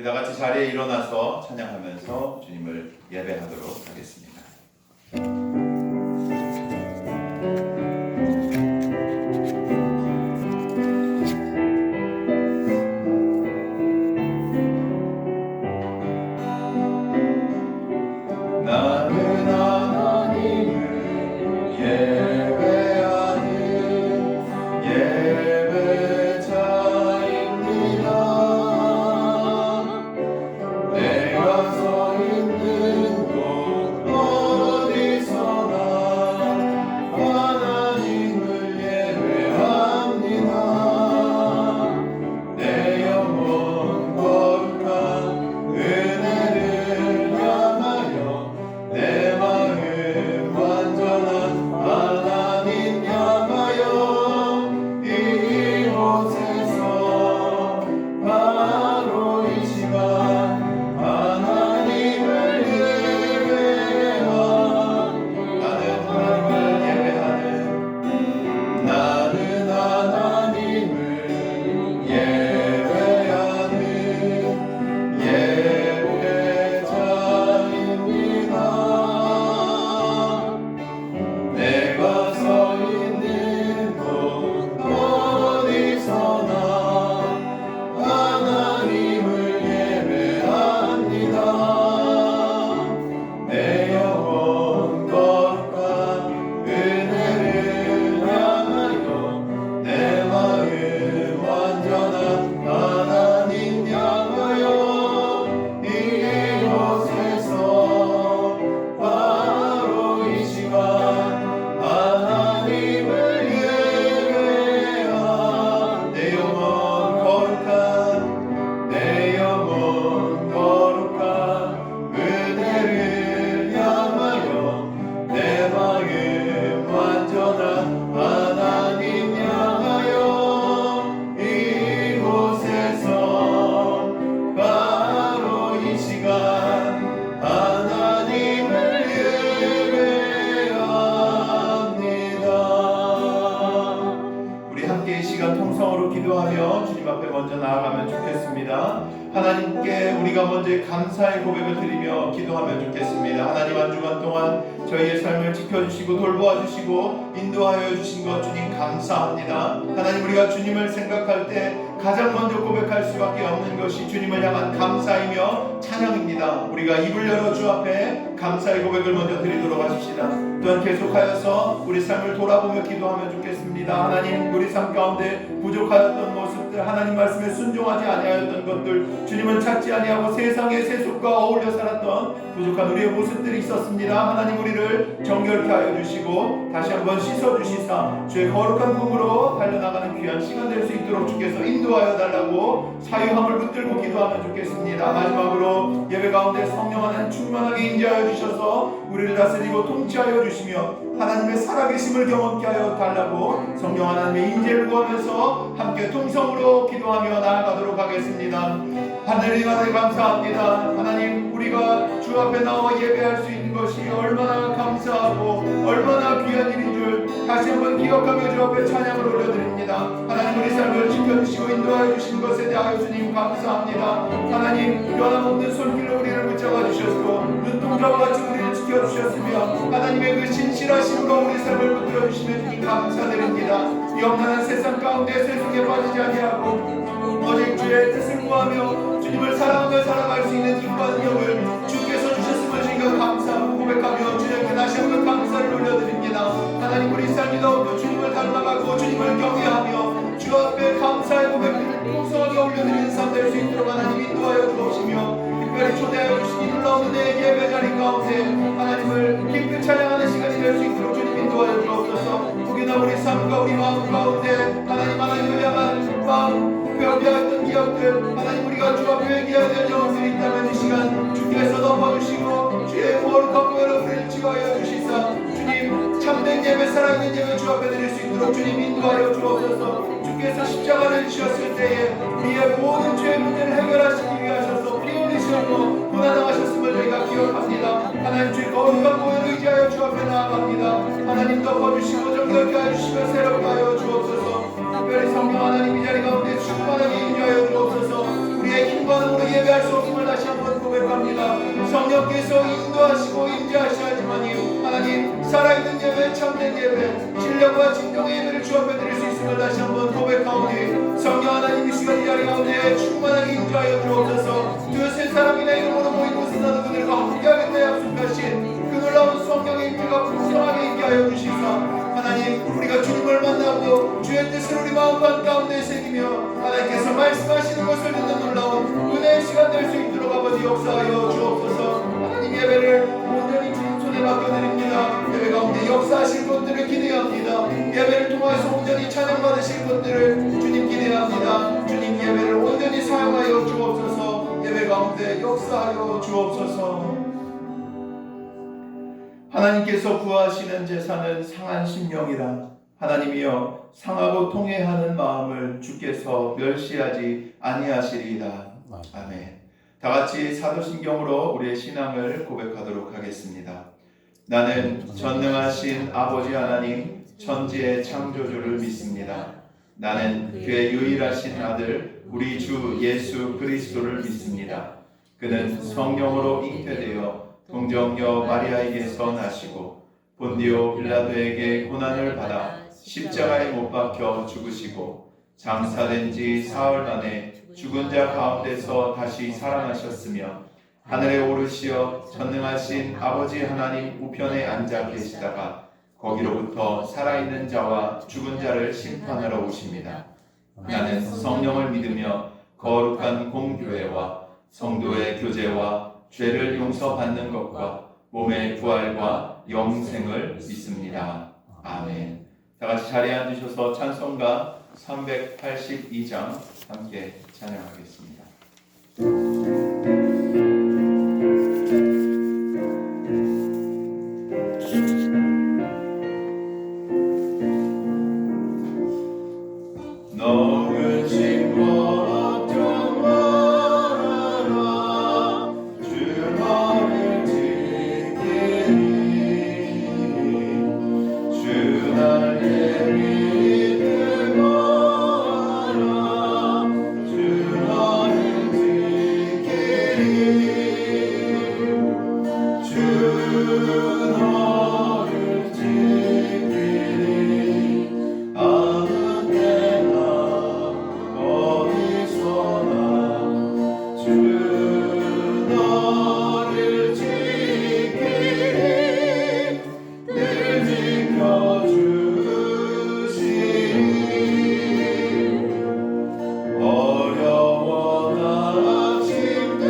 우리 다 같이 자리에 일어나서 찬양하면서 주님을 예배하도록 하겠습니다. 나는 하나님을 예배하는 예배자입니다. 내가 서 있는 곳 어디서나 하나님을 예배합니다. 내 영혼 거룩한 은혜를 향하여 내 마음 완전한 하나님 향하여 이곳에서 바로 이 시간 하나님을 예배하는 나는 하나님을 예배하는 예배자입니다. 내가 서 있는 곳 어디서나 하나님을 예배합니다. 내 영혼 거룩한 은혜를 향하여 내 마음 완전한 하나님 향하여 이곳에서 바로 이 시간 하나님을 예배한 내 영혼 거룩한 은혜를 향하여 내 마음 완전한 하나님 향하여 이곳에서 바로 이 시간 하나님을 예배합니다. 우리 함께 이 시간 통성으로 기도하며 주님 앞에 먼저 나아가면 좋겠습니다. 하나님께 우리가 먼저 감사의 고백을 드리며 기도하면 좋겠습니다. 하나님, 한 주간 동안 저희의 삶을 지켜주시고 돌보아 주시고 인도하여 주신 것 주님 감사합니다. 하나님, 우리가 주님을 생각할 때 가장 먼저 고백할 수밖에 없는 것이 주님을 향한 감사이며 찬양입니다. 우리가 입을 열어 주 앞에 감사의 고백을 먼저 드리도록 하십시다. 또한 계속하여서 우리 삶을 돌아보며 기도하면 좋겠습니다. 하나님, 우리 삶 가운데 부족하였던 모습들, 하나님 말씀에 순종하지 아니하였던 것들, 주님을 찾지 아니하고 세상의 세속과 어울려 살았던 부족한 우리의 모습들이 있었습니다. 하나님, 우리를 정결케 하여 주시고 다시 한번 씻어 주시사 주의 거룩한 품으로 달려나가는 귀한 시간 될 수 있도록 주께서 인도하여 달라고 사유함을 붙들고 기도하면 좋겠습니다. 마지막으로 예배 가운데 성령 하나님 충만하게 인자하여 주셔서 우리를 다스리고 통치하여 주시며 하나님의 살아계심을 경험케 하여 달라고 성령 하나님의 인재를 구하면서 함께 통성으로 기도하며 나아가도록 하겠습니다. 하늘이 하나님 감사합니다. 하나님, 우리가 주 앞에 나와 예배할 수 있는 것이 얼마나 감사하고 얼마나 귀한 일인 줄 다시 한번 기억하며 주 앞에 찬양을 올려드립니다. 하나님, 우리 삶을 지켜주시고 인도하여 주신 것에 대하여 주님 감사합니다. 하나님, 변함없는 손길로 우리를 붙잡아 주셨고 눈동자와 같이 우리를 지켜주셨으며 하나님의 그 신실하심으로 우리 삶을 붙들어 주시며 주님 감사드립니다. 이 엄난한 세상 가운데 세속에 빠지지 아니하고 오직 주의 뜻을 구하며 주님을 사랑하며 살아갈 수 있는 힘과 능력을 주께서 주셨음을 저희가 감사하고 고백하며 주님께 다시 한번 감사를 올려드립니다. 하나님, 우리 삶이 더욱더 주님을 닮아가고 주님을 경외하며 주 앞에 감사의 고백을 풍성하게 올려드리는 삶 될 수 있도록 하나님 인도하여 주옵시며 특별히 초대하여 주신 이 놀라운 내 예배 자리 가운데 하나님을 깊이 찬양하는 시간이 될 수 있도록 주님 인도하여 주옵소서. 혹여나 우리 삶과 우리 마음 가운데 하나님을 향한 마음 회개하였던 기억들, 하나님, 우리가 주 앞에 회개해야 될 영혼들이 있다면 이 시간 주께서 덮어주시고 주의 거룩한 보혈로 우리를 치유하여 주시사 주님 참된 예배, 살아있는 예배 주 앞에 드릴 수 있도록 주님 인도하여 주옵소서. 주께서 십자가를 지셨을 때에 우리의 모든 죄의 문제를 해결하시기 위하셔서 피 흘리시고 고난당하셨음을 저희가 기억합니다. 하나님, 주의 거룩한 보혈을 의지하여 주 앞에 나아갑니다. 하나님, 덮어주시고 정결케 하여 주시며 새롭게 하여 주옵소서. 특별히 성령 하나님 이 자리 가운데 충만하게 인도하여 주옵소서. 우리의 힘과 능력이 예배할 수 없음을 다시 한번 고백합니다. 성령께서 인도하시고 임재하시지만이 하나님 살아있는 예배, 참된 예배, 신령과 진정의 예배를 주 앞에 드릴 수 있음을 다시 한번 고백하오니 성령 하나님 이 시간 이 자리 가운데 충만하게 인도하여 주옵소서. 두세 사람이나 이름으로 모인 곳은 나도 그들과 함께하겠다 약속하신 그 놀라운 성령의 임재가 풍성하게 있게 하여 주시사 하나님 우리가 주님을 만나고 주의 뜻을 우리 마음판 가운데 새기며 하나님께서 말씀하시는 것을 듣는 놀라운 은혜의 시간 될 수 있도록 아버지 역사하여 주옵소서. 하나님 예배를 온전히 주님 손에 맡겨드립니다. 예배 가운데 역사하실 것들을 기대합니다. 예배를 통해서 온전히 찬양받으실 것들을 주님 기대합니다. 주님 예배를 온전히 사용하여 주옵소서. 예배 가운데 역사하여 주옵소서. 하나님께서 구하시는 제사는 상한 심령이라. 하나님이여 상하고 통회하는 마음을 주께서 멸시하지 아니하시리이다. 아멘. 다같이 사도신경으로 우리의 신앙을 고백하도록 하겠습니다. 나는 전능하신 아버지 하나님 천지의 창조주를 믿습니다. 나는 그의 유일하신 아들 우리 주 예수 그리스도를 믿습니다. 그는 성령으로 잉태되어 동정녀 마리아에게서 나시고 본디오 빌라도에게 고난을 받아 십자가에 못 박혀 죽으시고 장사된 지 사흘 만에 죽은 자 가운데서 다시 살아나셨으며 하늘에 오르시어 전능하신 아버지 하나님 우편에 앉아 계시다가 거기로부터 살아있는 자와 죽은 자를 심판하러 오십니다. 나는 성령을 믿으며 거룩한 공교회와 성도의 교제와 죄를 용서받는 것과 몸의 부활과 영생을 믿습니다. 아멘. 다같이 자리에 앉으셔서 찬송가 382장 함께 찬양하겠습니다. 너는 친구 좀 말하라 주 말을 지키리 주 나를 믿으라 주 나를 지키리 주 나를 지키리 아무 때나 어디서나 주 너를 지키리 늘 지켜주시리 어려워나 힘든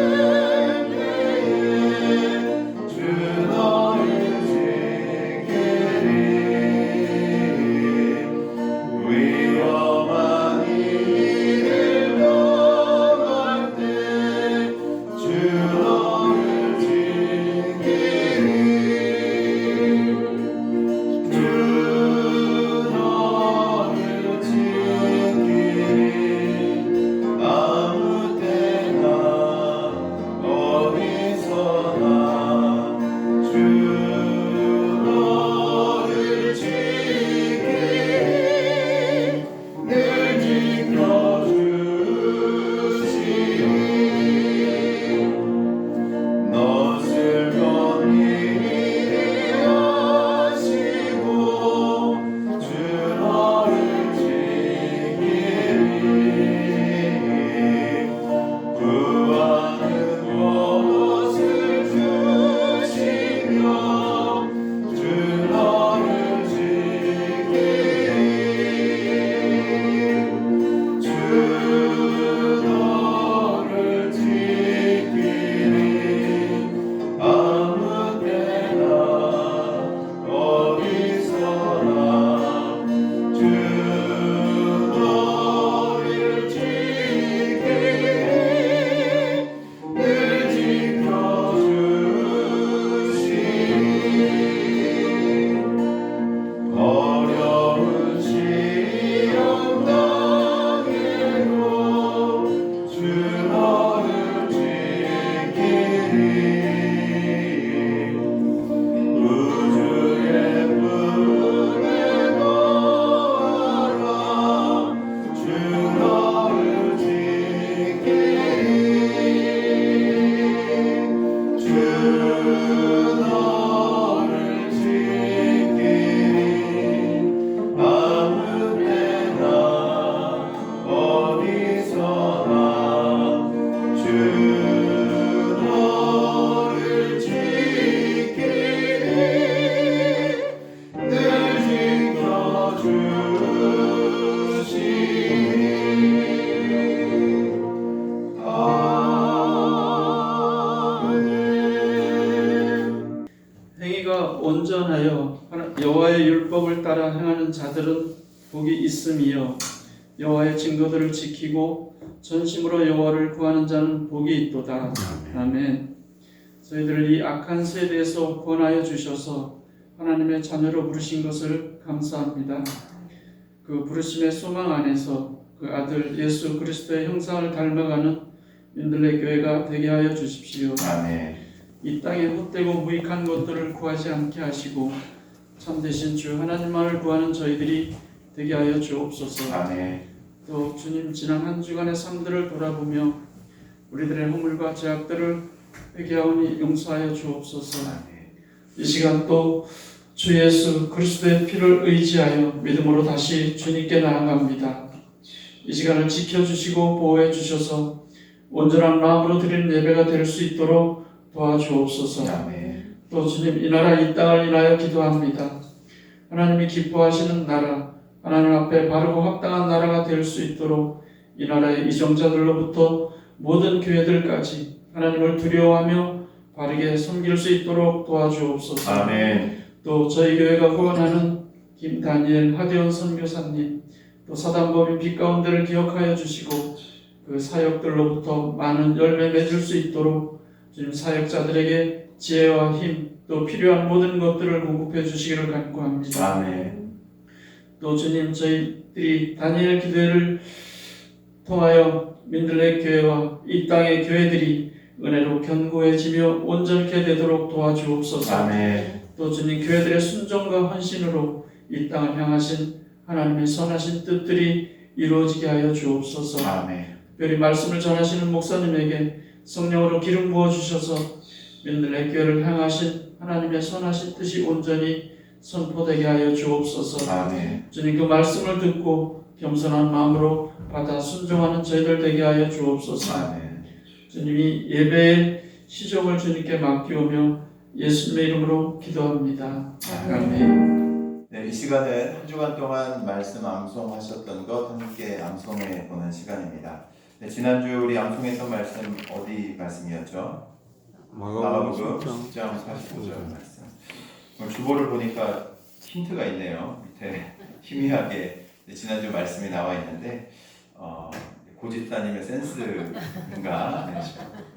온전하여 여호와의 율법을 따라 행하는 자들은 복이 있음이요 여호와의 증거들을 지키고 전심으로 여호와를 구하는 자는 복이 있도다. 아멘. 저희들을 이 악한 세대에서 구원하여 주셔서 하나님의 자녀로 부르신 것을 감사합니다. 그 부르심의 소망 안에서 그 아들 예수 그리스도의 형상을 닮아가는 민들레 교회가 되게 하여 주십시오. 아멘. 이 땅에 헛되고 무익한 것들을 구하지 않게 하시고 참되신 주 하나님만을 구하는 저희들이 되게 하여 주옵소서. 아멘. 또 주님 지난 한 주간의 삶들을 돌아보며 우리들의 허물과 죄악들을 회개하오니 용서하여 주옵소서. 이 시간 또 주 예수 그리스도의 피를 의지하여 믿음으로 다시 주님께 나아갑니다. 이 시간을 지켜주시고 보호해 주셔서 온전한 마음으로 드리는 예배가 될 수 있도록 도와주옵소서. 아멘. 또 주님 이 나라 이 땅을 인하여 기도합니다. 하나님이 기뻐하시는 나라, 하나님 앞에 바르고 합당한 나라가 될 수 있도록 이 나라의 이정자들로부터 모든 교회들까지 하나님을 두려워하며 바르게 섬길 수 있도록 도와주옵소서. 아멘. 또 저희 교회가 후원하는 김다니엘 하대원 선교사님, 또 사단법인 빛 가운데를 기억하여 주시고 그 사역들로부터 많은 열매 맺을 수 있도록 주님 사역자들에게 지혜와 힘, 또 필요한 모든 것들을 공급해 주시기를 간구합니다. 아멘. 또 주님 저희들이 다니엘 기도회를 통하여 민들레 교회와 이 땅의 교회들이 은혜로 견고해지며 온전케 되도록 도와주옵소서. 아멘. 또 주님 교회들의 순종과 헌신으로 이 땅을 향하신 하나님의 선하신 뜻들이 이루어지게 하여 주옵소서. 아멘. 특별히 말씀을 전하시는 목사님에게 성령으로 기름 부어 주셔서 민들레 교회를 향하신 하나님의 선하신 뜻이 온전히 선포되게 하여 주옵소서. 아멘. 주님 그 말씀을 듣고 겸손한 마음으로 받아 순종하는 저희들 되게 하여 주옵소서. 아멘. 주님이 예배의 시종을 주님께 맡기오며 예수님의 이름으로 기도합니다. 아멘. 네, 이 시간은 한 주간 동안 말씀 암송하셨던 것 함께 암송해 보는 시간입니다. 네, 지난주 우리 암송했던 말씀 어디 말씀이었죠? 마가복음 10장 45절 말씀. 오늘 주보를 보니까 힌트가 있네요. 밑에 희미하게 지난주 말씀이 나와 있는데 고집사님의 센스인가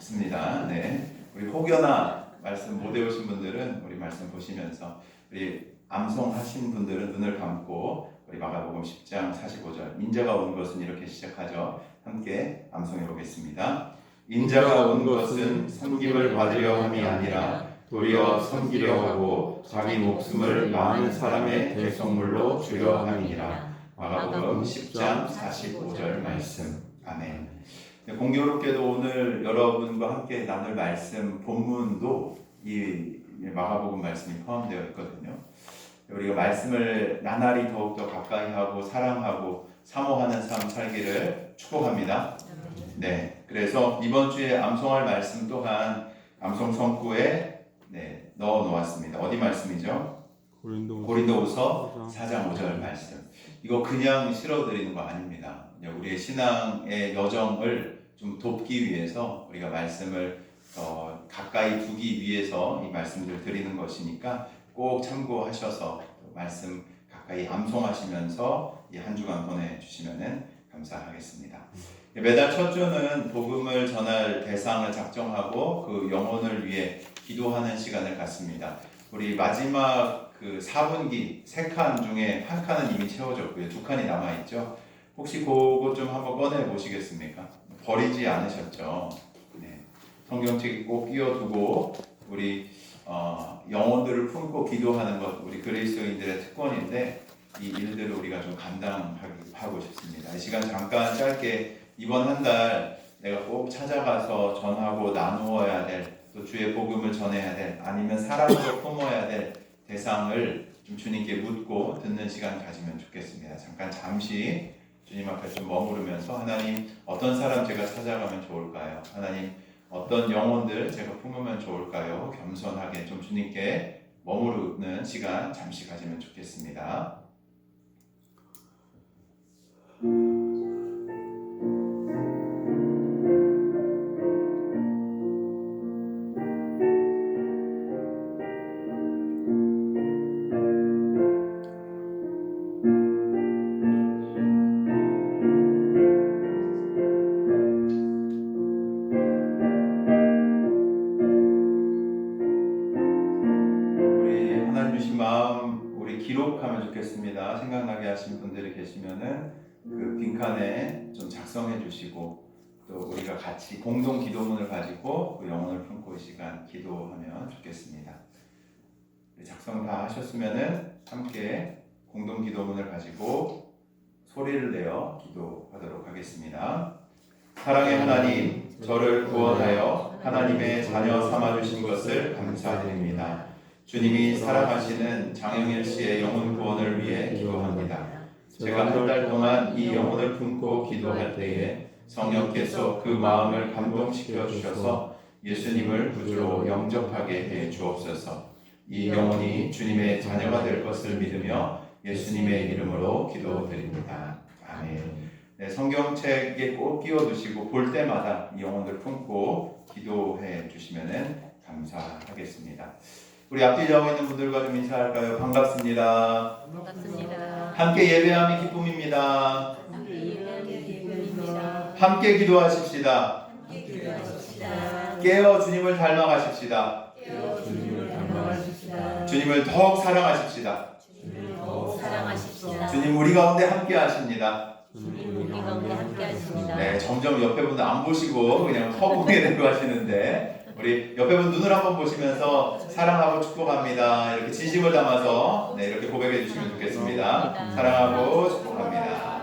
싶습니다. 네, 우리 혹여나 말씀 못 외우신 분들은 우리 말씀 보시면서 우리 암송하신 분들은 눈을 감고 우리 마가복음 10장 45절 인자가 온 것은 이렇게 시작하죠. 함께 암송해 보겠습니다. 인자가 온 것은 섬김을 받으려 함이 아니라 도리어 섬기려 하고 자기 목숨을 많은 사람의 대속물로 주려 함이니라. 마가복음 10장 45절 말씀. 아멘. 공교롭게도 오늘 여러분과 함께 나눌 말씀 본문도 이 마가복음 말씀이 포함되어 있거든요. 우리가 말씀을 나날이 더욱더 가까이 하고 사랑하고 사모하는 삶 살기를 축복합니다. 네, 그래서 이번 주에 암송할 말씀 또한 암송 성구에 넣어 놓았습니다. 어디 말씀이죠? 고린도후서 4장 5절 말씀. 이거 그냥 실어드리는 거 아닙니다. 우리의 신앙의 여정을 좀 돕기 위해서 우리가 말씀을 가까이 두기 위해서 이 말씀을 드리는 것이니까 꼭 참고하셔서 말씀 가까이 암송하시면서 이 한 주간 보내주시면 감사하겠습니다. 매달 첫 주는 복음을 전할 대상을 작정하고 그 영혼을 위해 기도하는 시간을 갖습니다. 우리 마지막 그 4분기 3칸 중에 한 칸은 이미 채워졌고요. 2칸이 남아있죠. 혹시 그거 좀 한번 꺼내 보시겠습니까? 버리지 않으셨죠? 네. 성경책 꼭 끼워두고 우리 영혼들을 품고 기도하는 것 우리 그리스도인들의 특권인데 이 일들을 우리가 좀 감당하고 싶습니다. 이 시간 잠깐 짧게 이번 한 달 내가 꼭 찾아가서 전하고 나누어야 될 또 주의 복음을 전해야 될 아니면 사랑으로 품어야 될 대상을 좀 주님께 묻고 듣는 시간 가지면 좋겠습니다. 잠시 주님 앞에 좀 머무르면서 하나님 어떤 사람 제가 찾아가면 좋을까요? 하나님 어떤 영혼들 제가 품으면 좋을까요? 겸손하게 좀 주님께 머무르는 시간 잠시 가지면 좋겠습니다. 기록하면 좋겠습니다. 생각나게 하신 분들이 계시면은 그 빈칸에 좀 작성해 주시고 또 우리가 같이 공동 기도문을 가지고 그 영혼을 품고 이 시간 기도하면 좋겠습니다. 작성 다 하셨으면은 함께 공동 기도문을 가지고 소리를 내어 기도하도록 하겠습니다. 사랑의 하나님, 저를 구원하여 하나님의 자녀 삼아주신 것을 감사드립니다. 주님이 사랑하시는 장영일 씨의 영혼 구원을 위해 기도합니다. 제가 한 달 동안 이 영혼을 품고 기도할 때에 성령께서 그 마음을 감동시켜 주셔서 예수님을 구주로 영접하게 해 주옵소서. 이 영혼이 주님의 자녀가 될 것을 믿으며 예수님의 이름으로 기도드립니다. 아멘. 네, 성경책에 꼭 끼워두시고 볼 때마다 이 영혼을 품고 기도해 주시면 감사하겠습니다. 우리 앞뒤 자고 있는 분들과 좀 인사할까요? 반갑습니다. 반갑습니다. 함께 예배함이 기쁨입니다. 함께 기도하십시다. 깨어 주님을 닮아가십시다. 주님을 더욱 사랑하십시다. 주님 우리 가운데 함께 하십니다. 네, 점점 옆에 분들 안 보시고 그냥 허공에 대고 하시는데 우리 옆에 분 눈을 한번 보시면서 사랑하고 축복합니다. 이렇게 진심을 담아서 네, 이렇게 고백해 주시면 좋겠습니다. 사랑하고 축복합니다.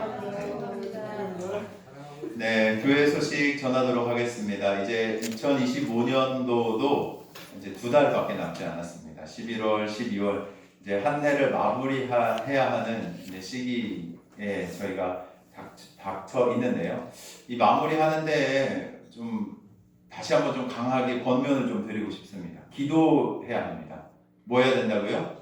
네, 교회 소식 전하도록 하겠습니다. 이제 2025년도도 이제 2달밖에 남지 않았습니다. 11월, 12월 이제 한 해를 마무리해야 하는 이제 시기에 저희가 닥쳐 있는데요. 이 마무리하는 데에 좀 다시 한번 좀 강하게 권면을 좀 드리고 싶습니다. 기도해야 합니다. 뭐 해야 된다고요?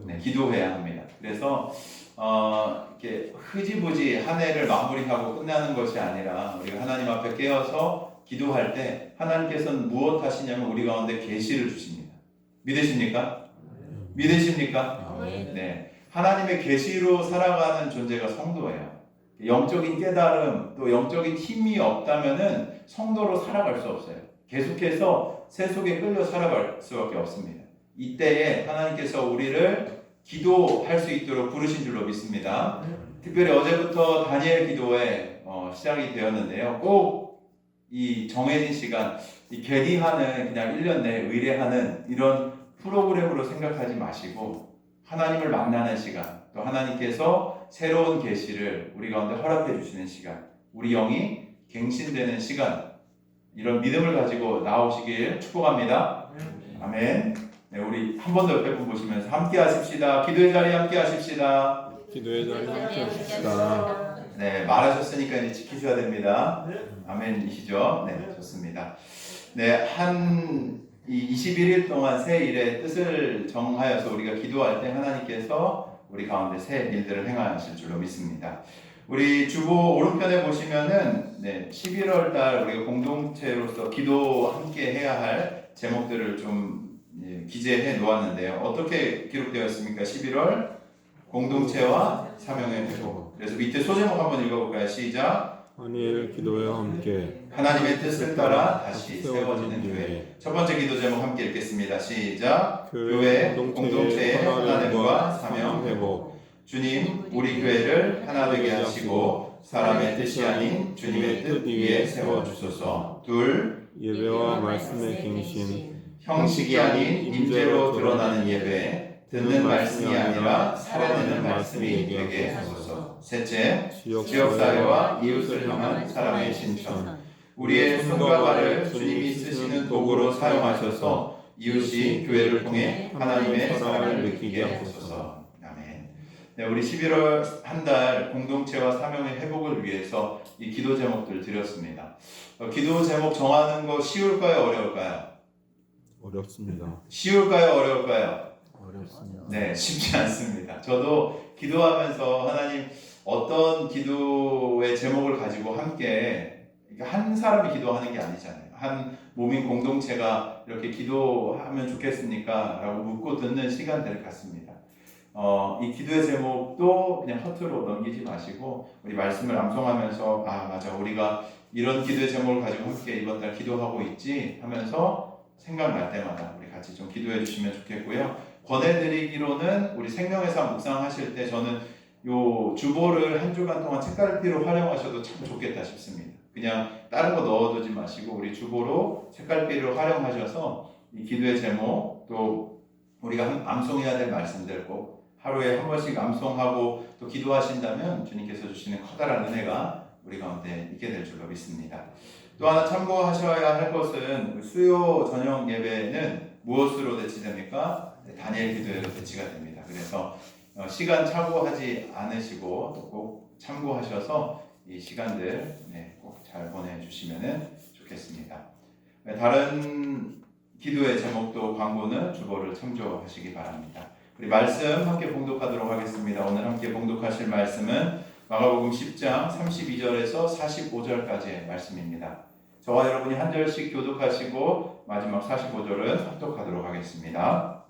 네, 기도해야 합니다. 그래서 이렇게 흐지부지 한 해를 마무리하고 끝나는 것이 아니라 우리가 하나님 앞에 깨어서 기도할 때 하나님께서는 무엇 하시냐면 우리 가운데 계시를 주십니다. 믿으십니까? 믿으십니까? 네, 하나님의 계시로 살아가는 존재가 성도예요. 영적인 깨달음 또 영적인 힘이 없다면은 성도로 살아갈 수 없어요. 계속해서 새 속에 끌려 살아갈 수밖에 없습니다. 이때에 하나님께서 우리를 기도할 수 있도록 부르신 줄로 믿습니다. 특별히 어제부터 다니엘 기도에 시작이 되었는데요. 꼭 이 정해진 시간, 이 계리하는 그냥 1년 내에 의뢰하는 이런 프로그램으로 생각하지 마시고 하나님을 만나는 시간, 또 하나님께서 새로운 계시를 우리 가운데 허락해 주시는 시간, 우리 영이 갱신되는 시간, 이런 믿음을 가지고 나오시길 축복합니다. 아멘. 네, 우리 한 번 더 옆에 분 보시면서 함께 하십시다. 기도의 자리에 함께 하십시다. 기도의 자리에 함께 하십시다. 네, 말하셨으니까 이제 지키셔야 됩니다. 아멘이시죠? 네, 좋습니다. 네, 이 21일 동안 새 일의 뜻을 정하여서 우리가 기도할 때 하나님께서 우리 가운데 새 일들을 행하실 줄로 믿습니다. 우리 주보 오른편에 보시면은 11월 달 우리가 공동체로서 기도 함께 해야 할 제목들을 좀 기재해 놓았는데요. 어떻게 기록되어 있습니까? 11월 공동체와 사명의 회복. 그래서 밑에 소제목 한번 읽어볼까요? 시작. 한일 기도와 함께 하나님의 뜻을 따라 다시 세워지는 교회. 첫 번째 기도 제목 함께 읽겠습니다. 시작. 교회 공동체의 하나됨과 사명 회복. 주님, 우리 교회를 하나 되게 하시고 사람의 뜻이 아닌 주님의 뜻 위에 세워주소서. 둘, 예배와 말씀의 갱신, 형식이 아닌 임재로 드러나는 예배, 듣는 말씀이 아니라 살아내는 말씀이 되게 하소서. 셋째, 지역사회와 이웃을 향한 사랑의 신청. 우리의 손과 발을 주님이 쓰시는 도구로 사용하셔서 이웃이 교회를 통해 하나님의 사랑을 느끼게 하소서. 아멘. 네, 우리 11월 한 달 공동체와 사명의 회복을 위해서 이 기도 제목들 드렸습니다. 기도 제목 정하는 거 쉬울까요? 어려울까요? 어렵습니다. 쉬울까요? 어려울까요? 어렵습니다. 네, 쉽지 않습니다. 저도 기도하면서 하나님 어떤 기도의 제목을 가지고 함께 한 사람이 기도하는 게 아니잖아요. 한 몸인 공동체가 이렇게 기도하면 좋겠습니까? 라고 묻고 듣는 시간들을 갖습니다. 이 기도의 제목도 그냥 허투루 넘기지 마시고 우리 말씀을 암송하면서 맞아 우리가 이런 기도의 제목을 가지고 함께 이번 달 기도하고 있지 하면서 생각날 때마다 우리 같이 좀 기도해 주시면 좋겠고요. 권해드리기로는 우리 생명의 삶 묵상하실 때 저는 요 주보를 한 주간 동안 책갈피로 활용하셔도 참 좋겠다 싶습니다. 그냥 다른 거 넣어두지 마시고 우리 주보로 책갈피를 활용하셔서 이 기도의 제목 또 우리가 암송해야 될 말씀들 꼭 하루에 한 번씩 암송하고 또 기도하신다면 주님께서 주시는 커다란 은혜가 우리 가운데 있게 될 줄로 믿습니다. 또 하나 참고하셔야 할 것은 수요 저녁 예배는 무엇으로 대치됩니까? 다니엘 기도회로 대치가 됩니다. 그래서 시간 착오하지 않으시고 또 꼭 참고하셔서 이 시간들 꼭 잘 보내주시면 좋겠습니다. 다른 기도의 제목도 광고는 주보를 참조하시기 바랍니다. 우리 말씀 함께 봉독하도록 하겠습니다. 오늘 함께 봉독하실 말씀은 마가복음 10장 32절에서 45절까지의 말씀입니다. 저와 여러분이 한 절씩 교독하시고 마지막 45절은 합독하도록 하겠습니다.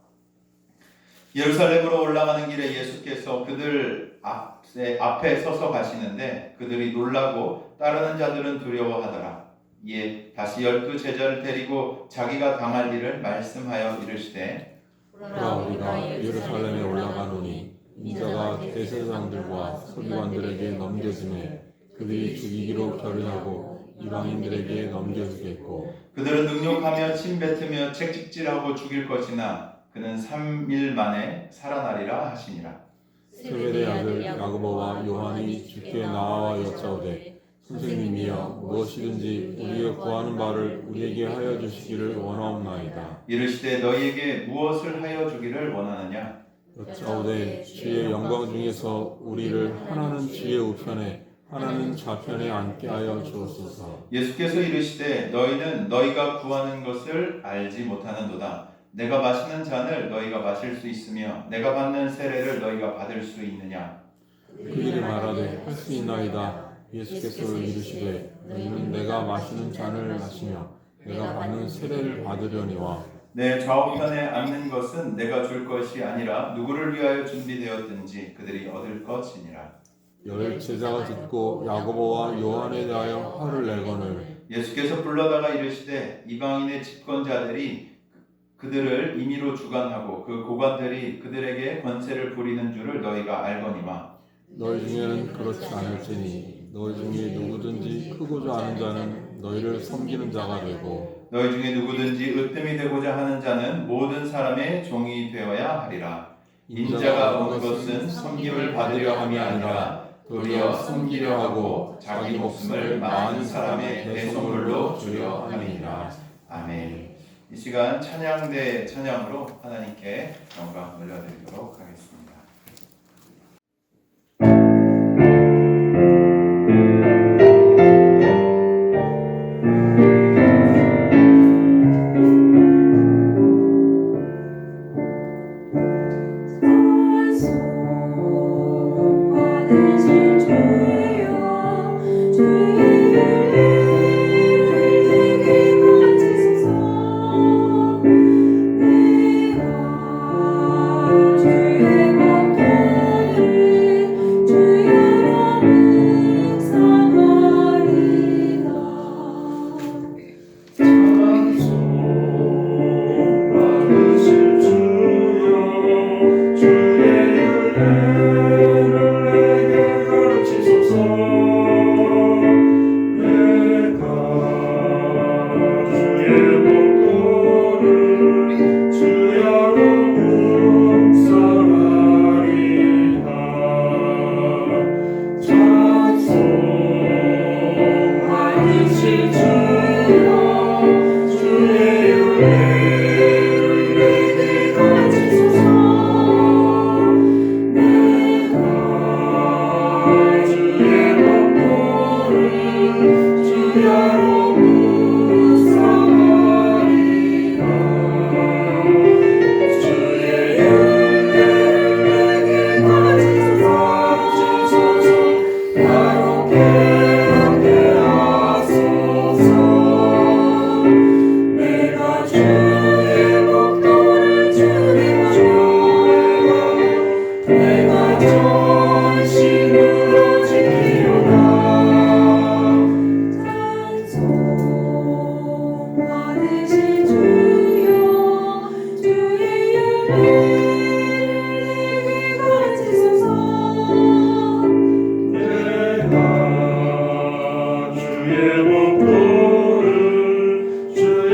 예루살렘으로 올라가는 길에 예수께서 그들 앞에 서서 가시는데 그들이 놀라고 따르는 자들은 두려워하더라. 이에 다시 12 제자를 데리고 자기가 당할 일을 말씀하여 이르시되 보라 우리가 예루살렘에 올라가노니 인자가 대제사장들과 서기관들에게 넘겨지매 그들이 죽이기로 결의하고 이방인들에게 넘겨주겠고 그들은 능욕하며 침뱉으며 책찍질하고 죽일 것이나 그는 3일 만에 살아나리라 하시니라. 세베대의 아들 야고보와 요한이 주께 나와 여짜오되 선생님이여 무엇이든지 우리가 구하는 바를 우리에게 하여 주시기를 원하옵나이다. 이르시되 너희에게 무엇을 하여 주기를 원하느냐? 여짜오되 주의 영광 중에서 우리를 하나는 주의 우편에 하나는 좌편에 앉게 하여 주옵소서. 예수께서 이르시되 너희는 너희가 구하는 것을 알지 못하는도다. 내가 마시는 잔을 너희가 마실 수 있으며 내가 받는 세례를 너희가 받을 수 있느냐? 그들이 말하되 할 수 있나이다. 예수께서 이르시되 너희는 내가 마시는 잔을 마시며 내가 받는 세례를 받으려니와 내 좌우편에 앉는 것은 내가 줄 것이 아니라 누구를 위하여 준비되었든지 그들이 얻을 것이니라. 열 제자가 듣고 야고보와 요한에 대하여 화를 내거늘 예수께서 불러다가 이르시되 이방인의 집권자들이 그들을 임의로 주관하고 그 고관들이 그들에게 권세를 부리는 줄을 너희가 알거니와 너희 중에는 그렇지 않을지니 너희 중에 누구든지 크고자 하는 자는 너희를 섬기는 자가 되고 너희 중에 누구든지 으뜸이 되고자 하는 자는 모든 사람의 종이 되어야 하리라. 인자가 온 것은 섬김을 받으려 함이 아니라 도리어 섬기려 하고 자기 목숨을 많은 사람의 대속물로 주려 함이니라. 아멘. 이 시간 찬양대 찬양으로 하나님께 영광 올려드리도록 하겠습니다. 주의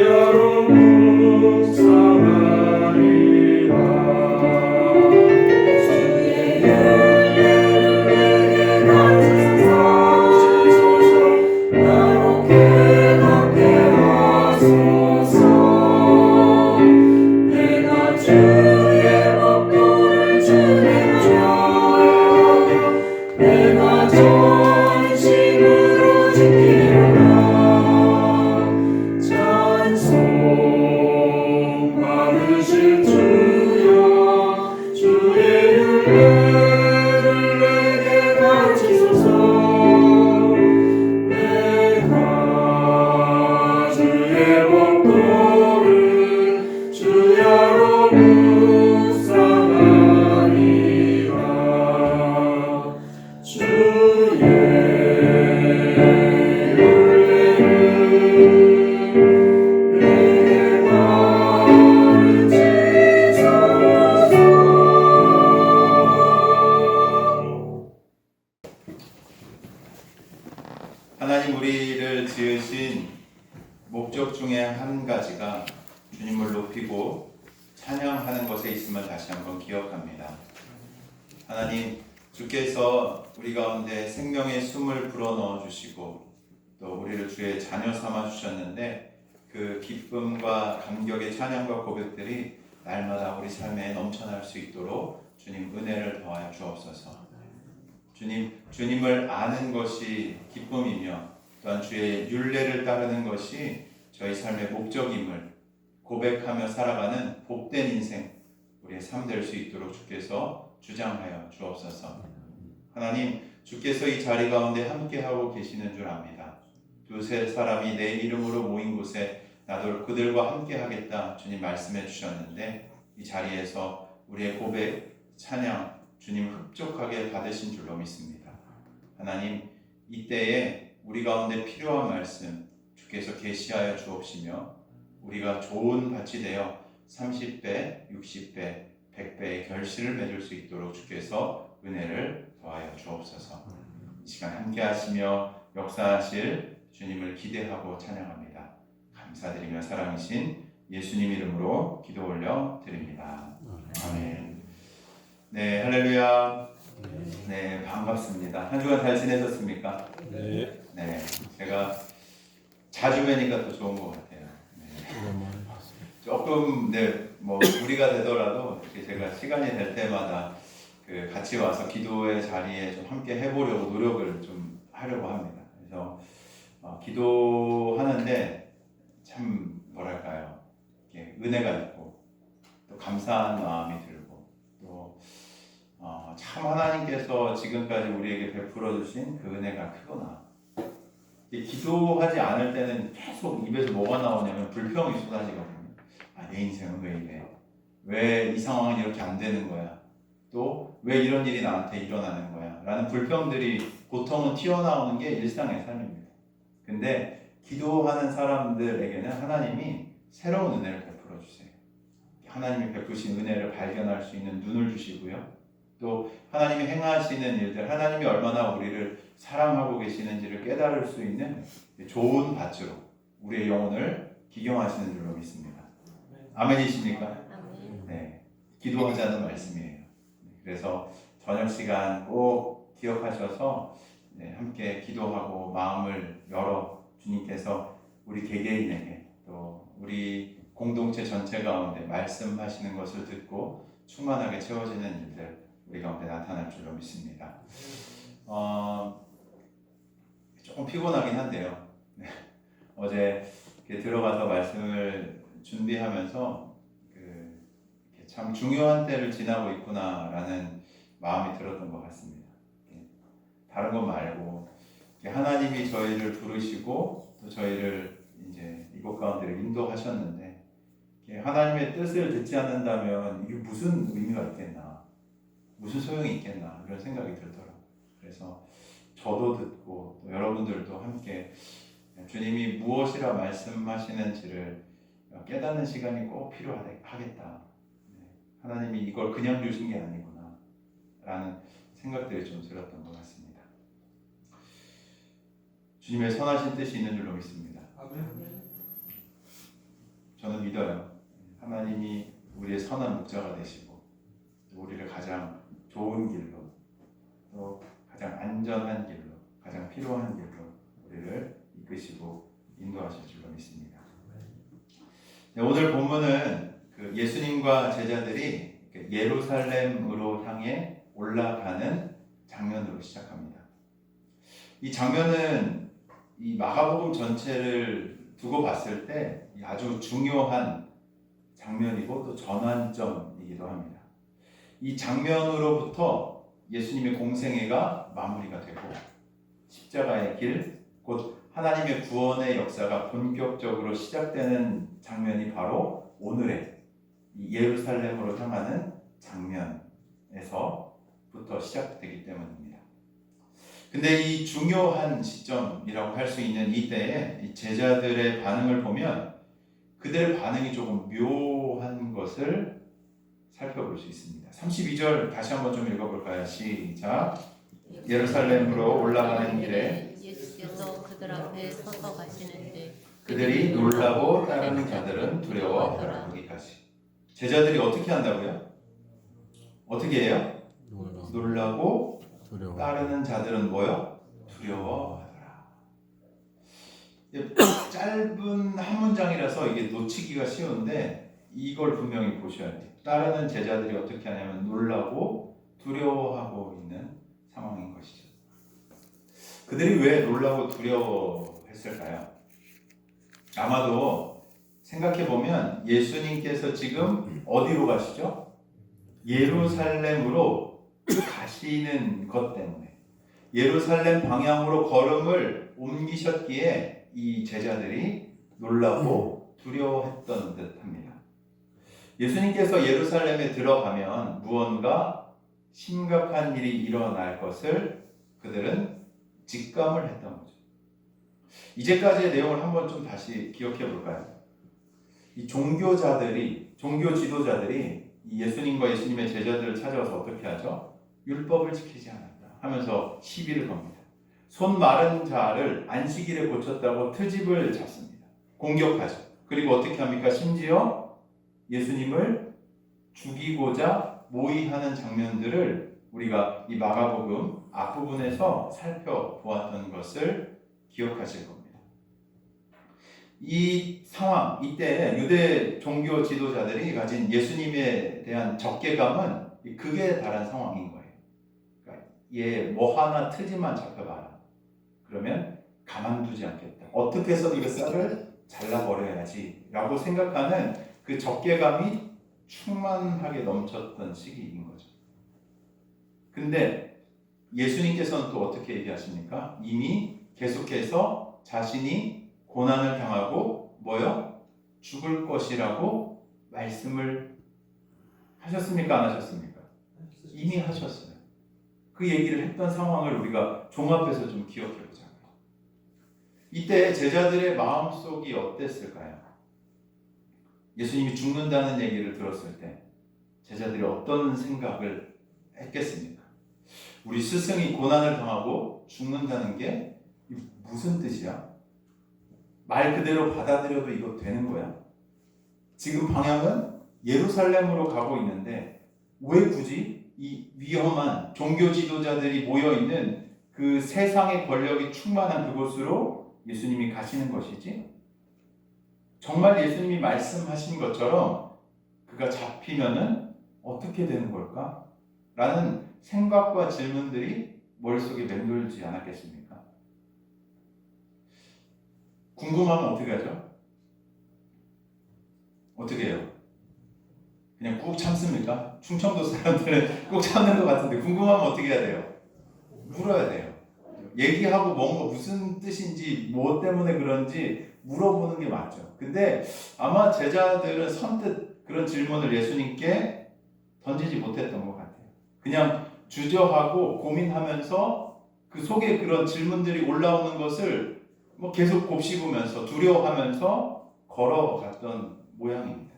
주야로 묵상하리라. 주의 윤례를 내게 가르치소서. 나로 깨닫게 하소서. 내가 주의 법도를 준행하여 내가 전심으로 지키리라. 찬송 받으실 주여, 주의 윤례를 내게 가르치소서. 내가 주의 법도를 주야로 묵상하리라. 주의 윤례를 내게 가르치소서. 하나님 우리를 지으신 목적 중에 한 가지가 주님을 높이고 찬양하는 것에 있음을 다시 한번 기억합니다. 하나님, 주께서 우리 가운데 생명의 숨을 불어넣어 주시고 또 우리를 주의 자녀 삼아 주셨는데 그 기쁨과 감격의 찬양과 고백들이 날마다 우리 삶에 넘쳐날 수 있도록 주님 은혜를 더하여 주옵소서. 주님을 아는 것이 기쁨이며 또한 주의 율례를 따르는 것이 저희 삶의 목적임을 고백하며 살아가는 복된 인생 우리의 삶 될 수 있도록 주께서 주장하여 주옵소서. 하나님, 주께서 이 자리 가운데 함께하고 계시는 줄 압니다. 두세 사람이 내 이름으로 모인 곳에 나도 그들과 함께하겠다 주님 말씀해 주셨는데 이 자리에서 우리의 고백, 찬양 주님 흡족하게 받으신 줄로 믿습니다. 하나님, 이때에 우리 가운데 필요한 말씀 주께서 계시하여 주옵시며 우리가 좋은 밭이 되어 30배, 60배, 100배의 결실을 맺을 수 있도록 주께서 은혜를 더하여 주옵소서. 이 시간 함께 하시며 역사하실 주님을 기대하고 찬양합니다. 감사드리며 사랑이신 예수님 이름으로 기도 올려 드립니다. 아멘. 네, 할렐루야. 네, 반갑습니다. 한 주간 잘 지내셨습니까? 네. 네, 제가 자주 뵈니까 더 좋은 것 같아요. 네. 오랜만에 봤습니다. 조금 뭐 무리가 되더라도 제가 시간이 될 때마다 그 같이 와서 기도의 자리에 좀 함께 해보려고 노력을 좀 하려고 합니다. 그래서 기도하는데 참 뭐랄까요, 이렇게 은혜가 있고 또 감사한 마음이 들고 또 참 하나님께서 지금까지 우리에게 베풀어 주신 그 은혜가 크구나. 기도하지 않을 때는 계속 입에서 뭐가 나오냐면 불평이 쏟아지거든요. 내 인생은 왜 이래? 왜 이 상황은 이렇게 안 되는 거야? 또 왜 이런 일이 나한테 일어나는 거야? 라는 불평들이, 고통은 튀어나오는 게 일상의 삶입니다. 근데 기도하는 사람들에게는 하나님이 새로운 은혜를 베풀어 주세요. 하나님이 베푸신 은혜를 발견할 수 있는 눈을 주시고요. 또 하나님이 행하시는 일들, 하나님이 얼마나 우리를 사랑하고 계시는지를 깨달을 수 있는 좋은 밭으로 우리의 영혼을 기경하시는 줄로 믿습니다. 아멘이십니까? 네, 기도하자는 말씀이에요. 그래서 저녁 시간 꼭 기억하셔서 함께 기도하고 마음을 열어 주님께서 우리 개개인에게 또 우리 공동체 전체 가운데 말씀하시는 것을 듣고 충만하게 채워지는 일들 우리 가운데 나타날 줄로 믿습니다. 조금 피곤하긴 한데요. 어제 들어가서 말씀을 준비하면서 참 중요한 때를 지나고 있구나라는 마음이 들었던 것 같습니다. 다른 것 말고 하나님이 저희를 부르시고 또 저희를 이제 이곳 가운데를 인도하셨는데 하나님의 뜻을 듣지 않는다면 이게 무슨 의미가 있겠나, 무슨 소용이 있겠나 이런 생각이 들더라고요. 그래서 저도 듣고 또 여러분들도 함께 주님이 무엇이라 말씀하시는지를 깨닫는 시간이 꼭 필요하겠다. 하나님이 이걸 그냥 주신 게 아니구나 라는 생각들이 좀 들었던 것 같습니다. 주님의 선하신 뜻이 있는 줄로 믿습니다. 저는 믿어요. 하나님이 우리의 선한 목자가 되시고 우리를 가장 좋은 길로 또 가장 안전한 길로 가장 필요한 길로 우리를 이끄시고 인도하실 줄로 믿습니다. 네, 오늘 본문은 그 예수님과 제자들이 예루살렘으로 향해 올라가는 장면으로 시작합니다. 이 장면은 이 마가복음 전체를 두고 봤을 때 아주 중요한 장면이고 또 전환점이기도 합니다. 이 장면으로부터 예수님의 공생애가 마무리가 되고 십자가의 길, 곧 하나님의 구원의 역사가 본격적으로 시작되는 장면이 바로 오늘의 이 예루살렘으로 향하는 장면에서부터 시작되기 때문입니다. 근데 이 중요한 시점이라고 할 수 있는 이때에 이 제자들의 반응을 보면 그들의 반응이 조금 묘한 것을 살펴볼 수 있습니다. 32절 다시 한번 좀 읽어볼까요? 시작. 예루살렘으로 올라가는 길에 예수께서 그들 앞에 서서 가시는데 그들이 놀라고 따르는 자들은 두려워하더라. 여기까지. 제자들이 어떻게 한다고요? 어떻게 해요? 놀라고 두려워. 따르는 자들은 뭐요? 두려워하더라. 짧은 한 문장이라서 이게 놓치기가 쉬운데 이걸 분명히 보셔야 돼요. 따르는 제자들이 어떻게 하냐면 놀라고 두려워하고 있는 상황인 것이죠. 그들이 왜 놀라고 두려워했을까요? 아마도 생각해보면 예수님께서 지금 어디로 가시죠? 예루살렘으로 가시는 것 때문에 예루살렘 방향으로 걸음을 옮기셨기에 이 제자들이 놀라고 두려워했던 듯합니다. 예수님께서 예루살렘에 들어가면 무언가 심각한 일이 일어날 것을 그들은 직감을 했던 거죠. 이제까지의 내용을 한번 좀 다시 기억해 볼까요? 이 종교 지도자들이 예수님과 예수님의 제자들을 찾아와서 어떻게 하죠? 율법을 지키지 않았다 하면서 시비를 겁니다. 손 마른 자를 안식일에 고쳤다고 트집을 잡습니다. 공격하죠. 그리고 어떻게 합니까? 심지어 예수님을 죽이고자 모의하는 장면들을 우리가 이 마가복음 앞부분에서 살펴보았던 것을 기억하실 겁니다. 이 상황, 이때 유대 종교 지도자들이 가진 예수님에 대한 적개감은 극에 달한 상황인 거예요. 그러니까 얘 뭐 하나 트집만 잡혀봐라. 그러면 가만두지 않겠다. 어떻게 해서 이 쌀을 잘라버려야지 라고 생각하는 그 적개감이 충만하게 넘쳤던 시기인 거죠. 근데 예수님께서는 또 어떻게 얘기하십니까? 이미 계속해서 자신이 고난을 당하고 죽을 것이라고 말씀을 하셨습니까? 안 하셨습니까? 이미 하셨어요. 그 얘기를 했던 상황을 우리가 종합해서 좀 기억해 보자고요. 이때 제자들의 마음속이 어땠을까요? 예수님이 죽는다는 얘기를 들었을 때 제자들이 어떤 생각을 했겠습니까? 우리 스승이 고난을 당하고 죽는다는 게 무슨 뜻이야? 말 그대로 받아들여도 이거 되는 거야? 지금 방향은 예루살렘으로 가고 있는데 왜 굳이 이 위험한 종교 지도자들이 모여있는 그 세상의 권력이 충만한 그곳으로 예수님이 가시는 것이지? 정말 예수님이 말씀하신 것처럼 그가 잡히면은 어떻게 되는 걸까? 라는 생각과 질문들이 머릿속에 맴돌지 않았겠습니까? 궁금하면 어떻게 하죠? 어떻게 해요? 그냥 꾹 참습니까? 충청도 사람들은 꾹 참는 것 같은데 궁금하면 어떻게 해야 돼요? 물어야 돼요. 얘기하고 뭔가 무슨 뜻인지 뭐 때문에 그런지 물어보는 게 맞죠. 근데 아마 제자들은 선뜻 그런 질문을 예수님께 던지지 못했던 것 같아요. 그냥 주저하고 고민하면서 그 속에 그런 질문들이 올라오는 것을 계속 곱씹으면서 두려워하면서 걸어갔던 모양입니다.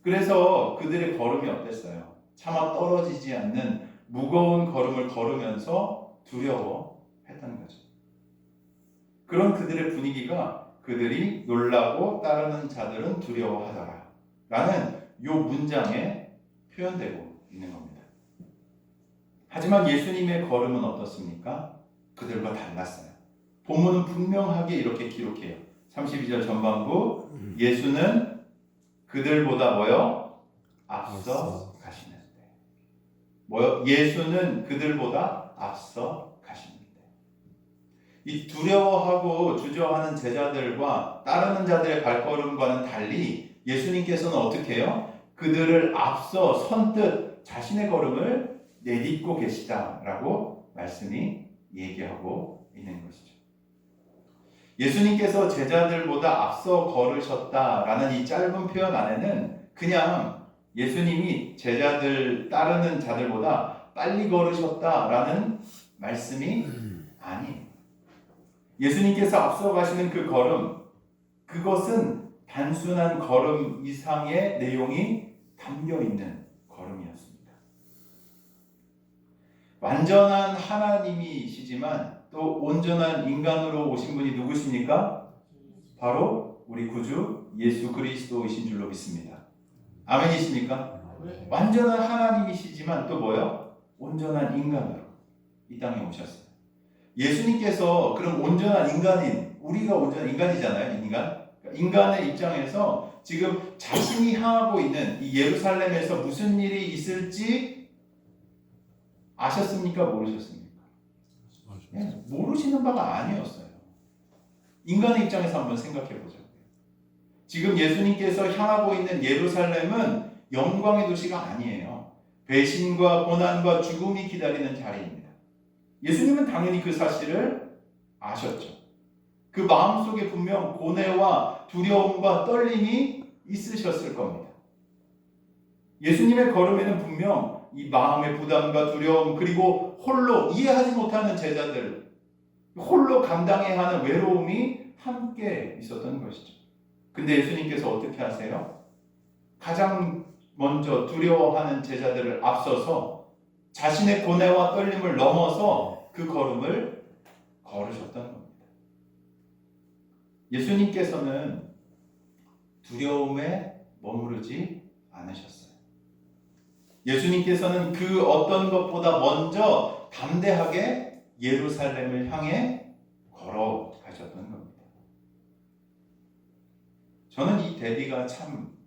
그래서 그들의 걸음이 어땠어요? 차마 떨어지지 않는 무거운 걸음을 걸으면서 두려워했던 거죠. 그런 그들의 분위기가 그들이 놀라고 따르는 자들은 두려워하더라 라는 요 문장에 표현되고 있는 겁니다. 하지만 예수님의 걸음은 어떻습니까? 그들과 달랐어요. 본문은 분명하게 이렇게 기록해요. 32절 전반부, 예수는 그들보다 뭐요? 앞서 가시는데. 뭐요? 예수는 그들보다 앞서 가시는데. 이 두려워하고 주저하는 제자들과 따르는 자들의 발걸음과는 달리 예수님께서는 어떻게 해요? 그들을 앞서 선뜻 자신의 걸음을 내딛고 계시다라고 말씀이 얘기하고 있는 것이죠. 예수님께서 제자들보다 앞서 걸으셨다라는 이 짧은 표현 안에는 그냥 예수님이 제자들 따르는 자들보다 빨리 걸으셨다라는 말씀이 아니에요. 예수님께서 앞서 가시는 그 걸음, 그것은 단순한 걸음 이상의 내용이 담겨 있는 걸음이었습니다. 완전한 하나님이시지만 또 온전한 인간으로 오신 분이 누구십니까? 바로 우리 구주 예수 그리스도이신 줄로 믿습니다. 아멘이십니까? 완전한 하나님이시지만 또 뭐요? 온전한 인간으로 이 땅에 오셨어요. 예수님께서 그럼 온전한 인간인, 우리가 온전한 인간이잖아요. 인간의 입장에서 지금 자신이 향하고 있는 이 예루살렘에서 무슨 일이 있을지 아셨습니까? 모르셨습니까? 네, 모르시는 바가 아니었어요. 인간의 입장에서 한번 생각해 보죠. 지금 예수님께서 향하고 있는 예루살렘은 영광의 도시가 아니에요. 배신과 고난과 죽음이 기다리는 자리입니다. 예수님은 당연히 그 사실을 아셨죠. 그 마음속에 분명 고뇌와 두려움과 떨림이 있으셨을 겁니다. 예수님의 걸음에는 분명 이 마음의 부담과 두려움, 그리고 홀로 이해하지 못하는 제자들, 홀로 감당해야 하는 외로움이 함께 있었던 것이죠. 근데 예수님께서 어떻게 하세요? 가장 먼저 두려워하는 제자들을 앞서서 자신의 고뇌와 떨림을 넘어서 그 걸음을 걸으셨던 겁니다. 예수님께서는 두려움에 머무르지 않으셨어요. 예수님께서는 그 어떤 것보다 먼저 담대하게 예루살렘을 향해 걸어가셨던 겁니다. 저는 이 대비가 참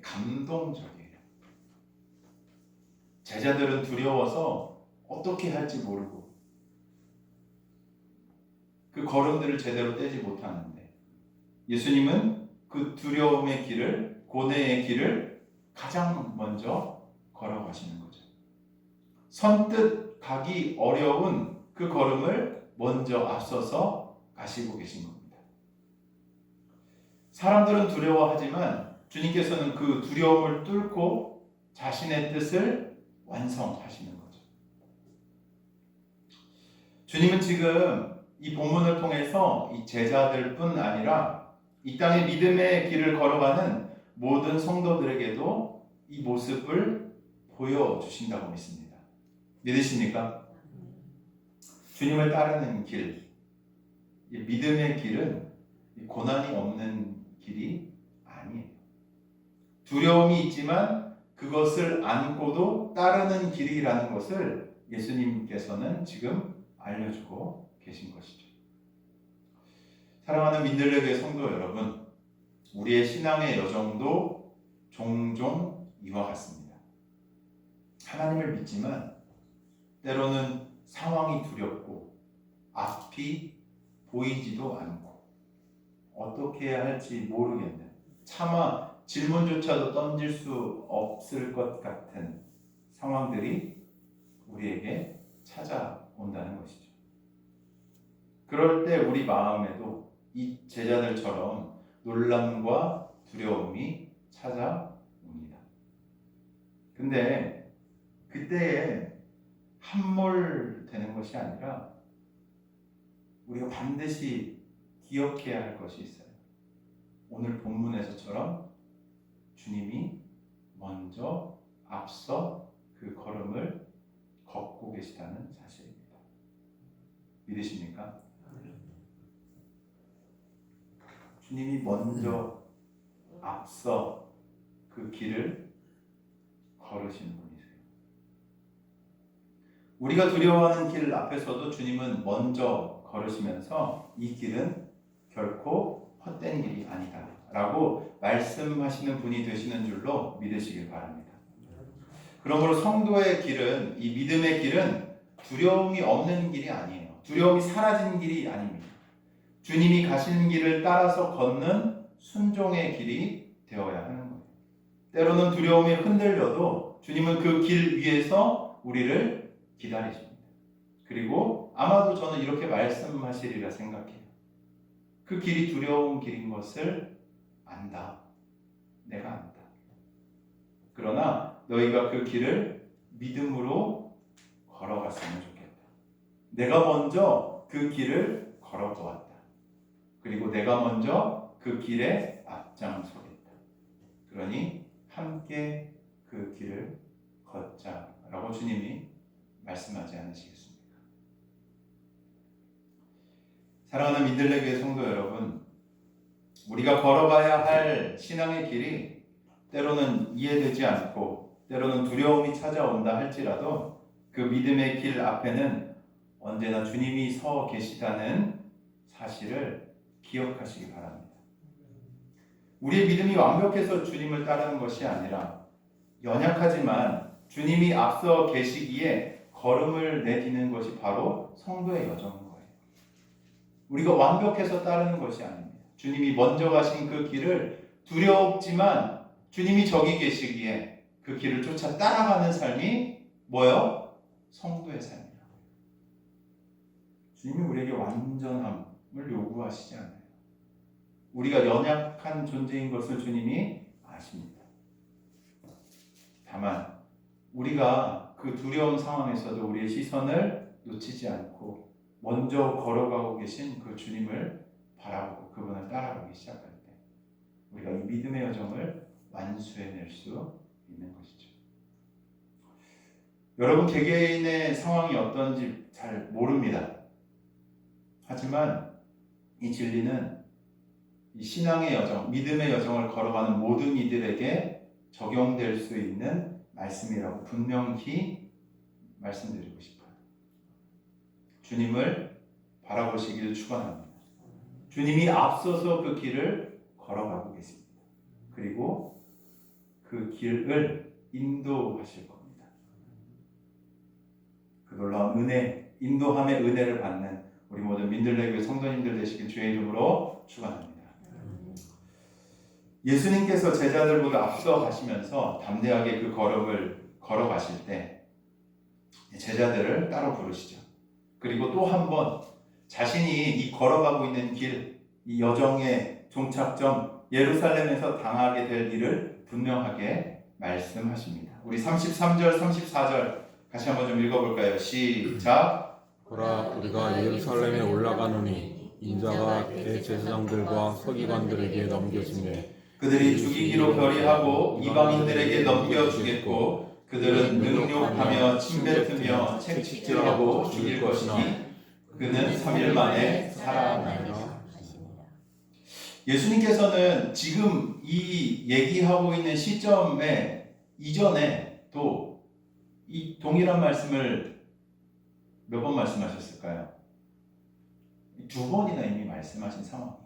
감동적이에요. 제자들은 두려워서 어떻게 할지 모르고 그 걸음들을 제대로 떼지 못하는데 예수님은 그 두려움의 길을, 고뇌의 길을 가장 먼저 걸어가시는 거죠. 선뜻 가기 어려운 그 걸음을 먼저 앞서서 가시고 계신 겁니다. 사람들은 두려워하지만 주님께서는 그 두려움을 뚫고 자신의 뜻을 완성하시는 거죠. 주님은 지금 이 본문을 통해서 이 제자들뿐 아니라 이 땅의 믿음의 길을 걸어가는 모든 성도들에게도 이 모습을 보여주신다고 믿습니다. 믿으십니까? 주님을 따르는 길, 이 믿음의 길은 고난이 없는 길이 아니에요. 두려움이 있지만 그것을 안고도 따르는 길이라는 것을 예수님께서는 지금 알려주고 계신 것이죠. 사랑하는 민들레교회 성도 여러분, 우리의 신앙의 여정도 종종 이와 같습니다. 하나님을 믿지만 때로는 상황이 두렵고 앞이 보이지도 않고 어떻게 해야 할지 모르겠는, 차마 질문조차도 던질 수 없을 것 같은 상황들이 우리에게 찾아온다는 것이죠. 그럴 때 우리 마음에도 이 제자들처럼 놀람과 두려움이 찾아옵니다. 근데 그때에 함몰되는 것이 아니라 우리가 반드시 기억해야 할 것이 있어요. 오늘 본문에서처럼 주님이 먼저 앞서 그 걸음을 걷고 계시다는 사실입니다. 믿으십니까? 주님이 먼저 앞서 그 길을 걸으시는 분이세요. 우리가 두려워하는 길 앞에서도 주님은 먼저 걸으시면서 이 길은 결코 헛된 길이 아니다 라고 말씀하시는 분이 되시는 줄로 믿으시길 바랍니다. 그러므로 성도의 길은, 이 믿음의 길은 두려움이 없는 길이 아니에요. 두려움이 사라진 길이 아닙니다. 주님이 가시는 길을 따라서 걷는 순종의 길이 되어야 하는 거예요. 때로는 두려움이 흔들려도 주님은 그 길 위에서 우리를 기다리십니다. 그리고 아마도 저는 이렇게 말씀하시리라 생각해요. 그 길이 두려운 길인 것을 안다. 내가 안다. 그러나 너희가 그 길을 믿음으로 걸어갔으면 좋겠다. 내가 먼저 그 길을 걸어보았다. 그리고 내가 먼저 그 길에 앞장서겠다. 그러니 함께 그 길을 걷자라고 주님이 말씀하지 않으시겠습니까? 사랑하는 민들레 교회 성도 여러분, 우리가 걸어가야 할 신앙의 길이 때로는 이해되지 않고 때로는 두려움이 찾아온다 할지라도 그 믿음의 길 앞에는 언제나 주님이 서 계시다는 사실을 기억하시기 바랍니다. 우리의 믿음이 완벽해서 주님을 따르는 것이 아니라 연약하지만 주님이 앞서 계시기에 걸음을 내디는 것이 바로 성도의 여정인 거예요. 우리가 완벽해서 따르는 것이 아닙니다. 주님이 먼저 가신 그 길을 두렵지만 주님이 저기 계시기에 그 길을 쫓아 따라가는 삶이 뭐예요? 성도의 삶이라고요. 주님이 우리에게 완전함을 요구하시지 않아요. 우리가 연약한 존재인 것을 주님이 아십니다. 다만 우리가 그 두려운 상황에서도 우리의 시선을 놓치지 않고 먼저 걸어가고 계신 그 주님을 바라보고 그분을 따라가기 시작할 때 우리가 이 믿음의 여정을 완수해낼 수 있는 것이죠. 여러분 개개인의 상황이 어떤지 잘 모릅니다. 하지만 이 진리는 이 신앙의 여정, 믿음의 여정을 걸어가는 모든 이들에게 적용될 수 있는 말씀이라고 분명히 말씀드리고 싶어요. 주님을 바라보시기를 축원합니다. 주님이 앞서서 그 길을 걸어가고 계십니다. 그리고 그 길을 인도하실 겁니다. 그 놀라운 은혜, 인도함의 은혜를 받는 우리 모든 민들레 교회 성도님들 되시길 주의 이름으로 축원합니다. 예수님께서 제자들보다 앞서 가시면서 담대하게 그 걸음을 걸어가실 때 제자들을 따로 부르시죠. 그리고 또 한 번 자신이 이 걸어가고 있는 길, 이 여정의 종착점 예루살렘에서 당하게 될 일을 분명하게 말씀하십니다. 우리 33절, 34절 같이 한번 좀 읽어볼까요? 시작. 보라, 우리가 예루살렘에 올라가노니 인자가 대제사장들과 서기관들에게 넘겨지매 그들이 죽이기로 결의하고 이방인들에게 넘겨주겠고 그들은 능욕하며 침뱉으며 채찍질하고 죽일 것이니 그는 3일 만에 살아나리라. 예수님께서는 지금 이 얘기하고 있는 시점에 이전에 또 이 동일한 말씀을 몇 번 말씀하셨을까요? 2번이나 이미 말씀하신 상황이에요.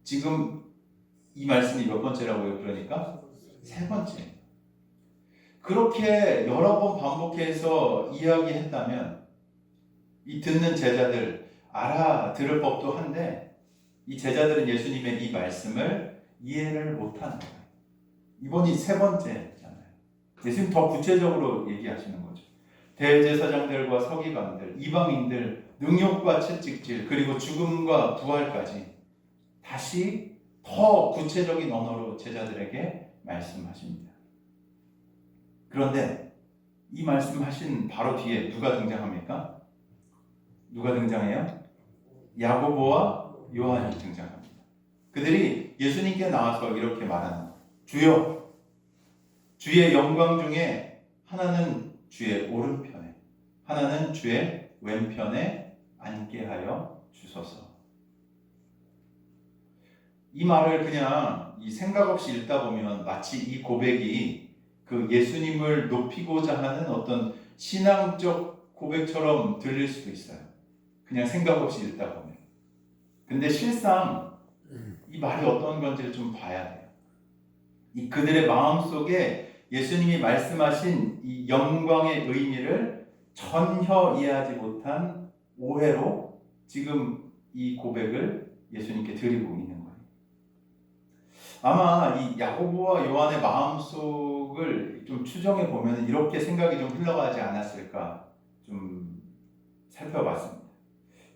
지금 이 말씀이 몇 번째라고요? 그러니까 3번째. 그렇게 여러 번 반복해서 이야기했다면 이 듣는 제자들 알아들을 법도 한데 이 제자들은 예수님의 이 말씀을 이해를 못하는 거예요. 이번이 3번째잖아요. 예수님 더 구체적으로 얘기하시는 거죠. 대제사장들과 서기관들, 이방인들, 능욕과 채찍질, 그리고 죽음과 부활까지 다시 더 구체적인 언어로 제자들에게 말씀하십니다. 그런데 이 말씀하신 바로 뒤에 누가 등장합니까? 누가 등장해요? 야고보와 요한이 등장합니다. 그들이 예수님께 나와서 이렇게 말하는 거예요. 주여, 주의 영광 중에 하나는 주의 오른편에, 하나는 주의 왼편에 앉게 하여 주소서. 이 말을 그냥 이 생각 없이 읽다 보면 마치 이 고백이 그 예수님을 높이고자 하는 어떤 신앙적 고백처럼 들릴 수도 있어요. 그냥 생각 없이 읽다 보면. 근데 실상 이 말이 어떤 건지를 좀 봐야 돼요. 이 그들의 마음속에 예수님이 말씀하신 이 영광의 의미를 전혀 이해하지 못한 오해로 지금 이 고백을 예수님께 드리고 있는 거예요. 아마 이 야고보와 요한의 마음속을 좀 추정해 보면 이렇게 생각이 좀 흘러가지 않았을까 좀 살펴봤습니다.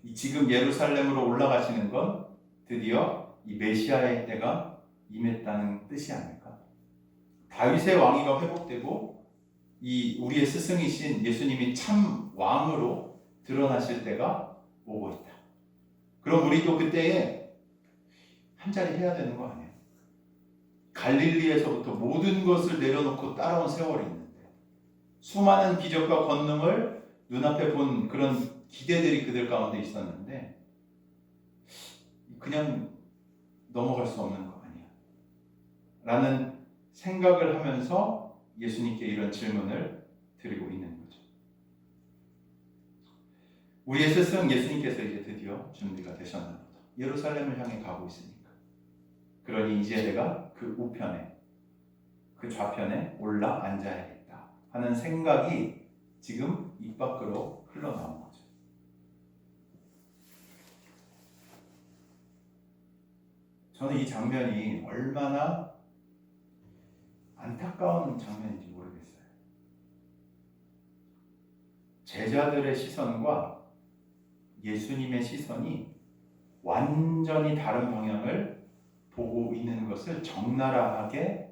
이 지금 예루살렘으로 올라가시는 건 드디어 이 메시아의 때가 임했다는 뜻이 아닐까? 다윗의 왕위가 회복되고 이 우리의 스승이신 예수님이 참 왕으로 드러나실 때가 오고 있다. 그럼 우리도 그때에 한 자리 해야 되는 거 아니에요? 갈릴리에서부터 모든 것을 내려놓고 따라온 세월이 있는데 수많은 기적과 권능을 눈앞에 본 그런 기대들이 그들 가운데 있었는데 그냥 넘어갈 수 없는 거 아니야? 라는 생각을 하면서 예수님께 이런 질문을 드리고 있는 거죠. 우리의 스승 예수님께서 이제 드디어 준비가 되셨나 보다. 예루살렘을 향해 가고 있으니까. 그러니 이제 내가 그 우편에, 그 좌편에 올라 앉아야겠다 하는 생각이 지금 입 밖으로 흘러나온 거죠. 저는 이 장면이 얼마나 안타까운 장면인지 모르겠어요. 제자들의 시선과 예수님의 시선이 완전히 다른 방향을 보고 있는 것을 적나라하게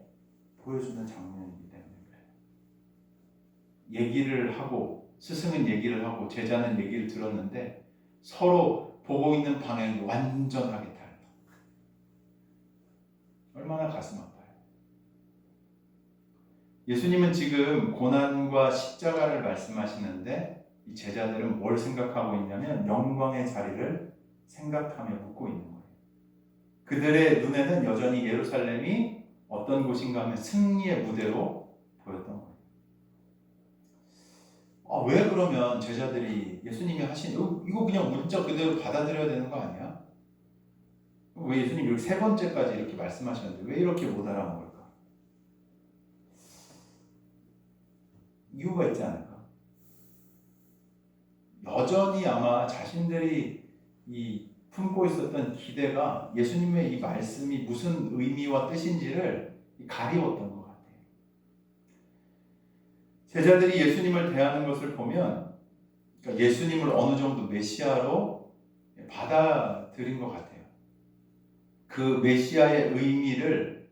보여주는 장면이기 때문에 그래요. 얘기를 하고 스승은 얘기를 하고 제자는 얘기를 들었는데 서로 보고 있는 방향이 완전하게 달라. 얼마나 가슴 아파요. 예수님은 지금 고난과 십자가를 말씀하시는데 이 제자들은 뭘 생각하고 있냐면 영광의 자리를 생각하며 묻고 있는 거예요. 그들의 눈에는 여전히 예루살렘이 어떤 곳인가 하면 승리의 무대로 보였던 거예요. 왜 그러면 제자들이 예수님이 하신 이거 그냥 문자 그대로 받아들여야 되는 거 아니야? 왜 예수님 여기 세 번째까지 이렇게 말씀하셨는데 왜 이렇게 못 알아먹을까? 이유가 있지 않을까? 여전히 아마 자신들이 이 품고 있었던 기대가 예수님의 이 말씀이 무슨 의미와 뜻인지를 가리웠던 것 같아요. 제자들이 예수님을 대하는 것을 보면 그러니까 예수님을 어느 정도 메시아로 받아들인 것 같아요. 그 메시아의 의미를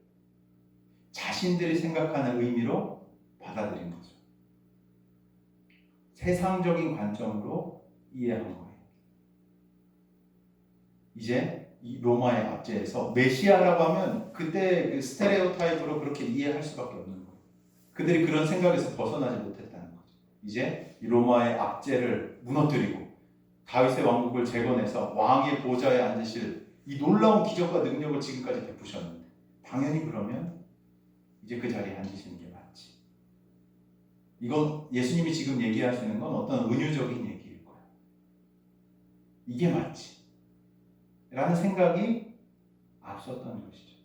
자신들이 생각하는 의미로 받아들인 거죠. 세상적인 관점으로 이해한 거예요. 이제 이 로마의 압제에서 메시아라고 하면 그때 그 스테레오타입으로 그렇게 이해할 수밖에 없는 거예요. 그들이 그런 생각에서 벗어나지 못했다는 거죠. 이제 이 로마의 압제를 무너뜨리고 다윗의 왕국을 재건해서 왕의 보좌에 앉으실 이 놀라운 기적과 능력을 지금까지 베푸셨는데 당연히 그러면 이제 그 자리에 앉으시는 게 맞지. 이건 예수님이 지금 얘기하시는 건 어떤 은유적인 얘기일 거야. 이게 맞지. 라는 생각이 앞섰던 것이죠.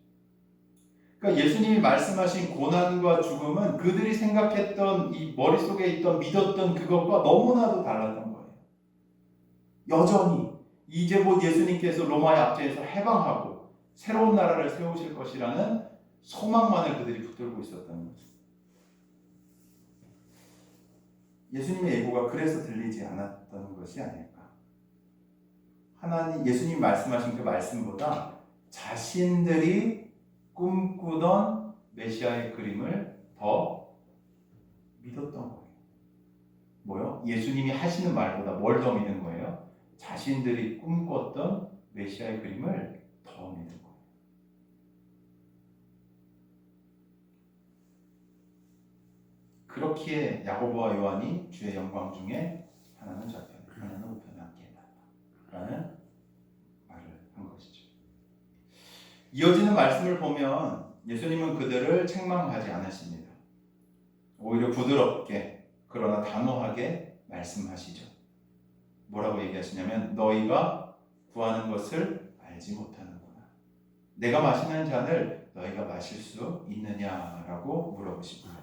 그러니까 예수님이 말씀하신 고난과 죽음은 그들이 생각했던 이 머릿속에 있던 믿었던 그것과 너무나도 달랐던 거예요. 여전히 이제 곧 예수님께서 로마의 압제에서 해방하고 새로운 나라를 세우실 것이라는 소망만을 그들이 붙들고 있었던 거죠. 예수님의 예고가 그래서 들리지 않았던 것이 아닐까. 하나님, 예수님 말씀하신 그 말씀보다 자신들이 꿈꾸던 메시아의 그림을 더 믿었던 거예요. 뭐요? 예수님이 하시는 말보다 뭘 더 믿은 거예요? 자신들이 꿈꿨던 메시아의 그림을 더 믿은 거예요. 그렇기에 야고보와 요한이 주의 영광 중에 하나는 좌편에 하나는 우편에 함께 해놨다 라는 말을 한 것이죠. 이어지는 말씀을 보면 예수님은 그들을 책망하지 않으십니다. 오히려 부드럽게 그러나 단호하게 말씀하시죠. 뭐라고 얘기하시냐면 너희가 구하는 것을 알지 못하는구나. 내가 마시는 잔을 너희가 마실 수 있느냐라고 물어보십니다.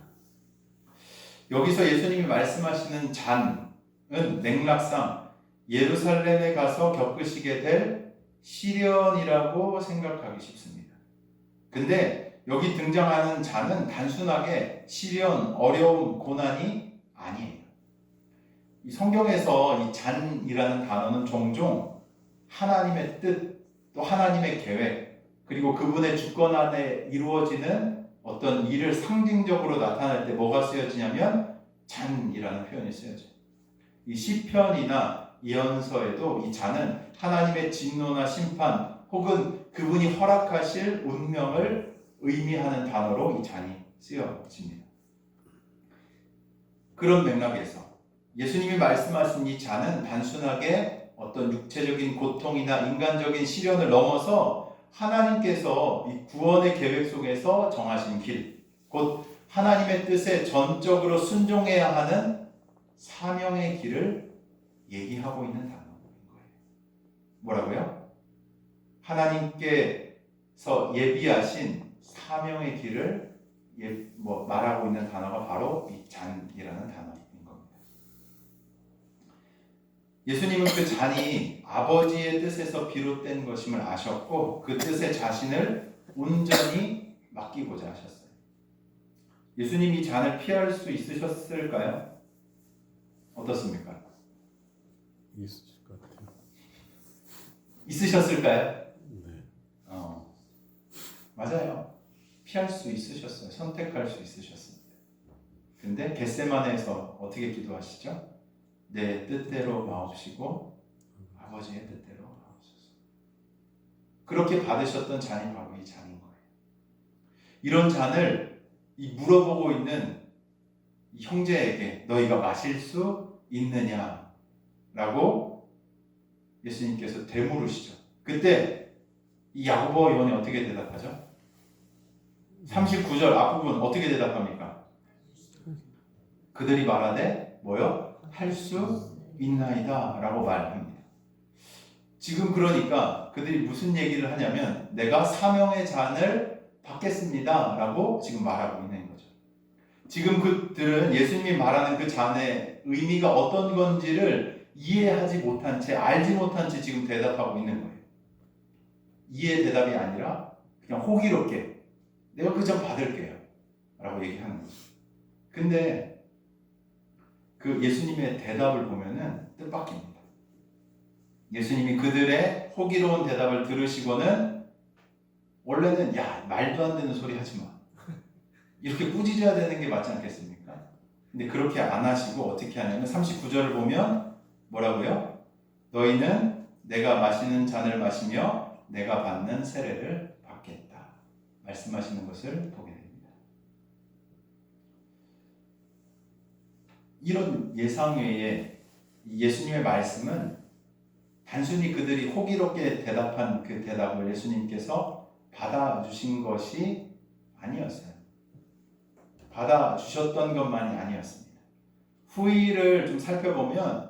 여기서 예수님이 말씀하시는 잔은 맥락상 예루살렘에 가서 겪으시게 될 시련이라고 생각하기 쉽습니다. 근데 여기 등장하는 잔은 단순하게 시련, 어려움, 고난이 아니에요. 이 성경에서 이 잔이라는 단어는 종종 하나님의 뜻, 또 하나님의 계획, 그리고 그분의 주권 안에 이루어지는 어떤 일을 상징적으로 나타낼 때 뭐가 쓰여지냐면 잔이라는 표현이 쓰여져요. 이 시편이나 예언서에도 이 잔은 하나님의 진노나 심판 혹은 그분이 허락하실 운명을 의미하는 단어로 이 잔이 쓰여집니다. 그런 맥락에서 예수님이 말씀하신 이 잔은 단순하게 어떤 육체적인 고통이나 인간적인 시련을 넘어서 하나님께서 이 구원의 계획 속에서 정하신 길, 곧 하나님의 뜻에 전적으로 순종해야 하는 사명의 길을 얘기하고 있는 단어인 거예요. 뭐라고요? 하나님께서 예비하신 사명의 길을 말하고 있는 단어가 바로 이 잔이라는 단어인 겁니다. 예수님은 그 잔이 아버지의 뜻에서 비롯된 것임을 아셨고 그 뜻에 자신을 온전히 맡기고자 하셨어요. 예수님이 잔을 피할 수 있으셨을까요? 어떻습니까? 있을 것 같아요. 있으셨을까요? 네. 맞아요. 피할 수 있으셨어요. 선택할 수 있으셨습니다. 근데 겟세마네에서 어떻게 기도하시죠? 내 뜻대로 마옵시고 아버지의 뜻대로 마옵소서. 그렇게 받으셨던 잔이 바로 이 잔인 거예요. 이런 잔을 물어보고 있는 이 형제에게 너희가 마실 수 있느냐라고 예수님께서 되물으시죠. 그때 이 야고보 요한이 어떻게 대답하죠? 39절 앞부분 어떻게 대답합니까? 그들이 말하되 뭐요? 할 수 있나이다 라고 말합니다. 지금 그러니까 그들이 무슨 얘기를 하냐면 내가 사명의 잔을 받겠습니다 라고 지금 말하고 있는 거죠. 지금 그들은 예수님이 말하는 그 잔의 의미가 어떤 건지를 이해하지 못한 채, 알지 못한 채 지금 대답하고 있는 거예요. 이해 대답이 아니라 그냥 호기롭게 내가 그 잔 받을게요 라고 얘기하는 거죠. 근데 그 예수님의 대답을 보면은 뜻밖입니다. 예수님이 그들의 호기로운 대답을 들으시고는 원래는 야 말도 안 되는 소리 하지 마 이렇게 꾸짖어야 되는 게 맞지 않겠습니까? 근데 그렇게 안 하시고 어떻게 하냐면 39절을 보면 뭐라고요? 너희는 내가 마시는 잔을 마시며 내가 받는 세례를 받겠다 말씀하시는 것을 보게 됩니다. 이런 예상 외에 예수님의 말씀은 단순히 그들이 호기롭게 대답한 그 대답을 예수님께서 받아주신 것이 아니었어요. 받아주셨던 것만이 아니었습니다. 후일을 좀 살펴보면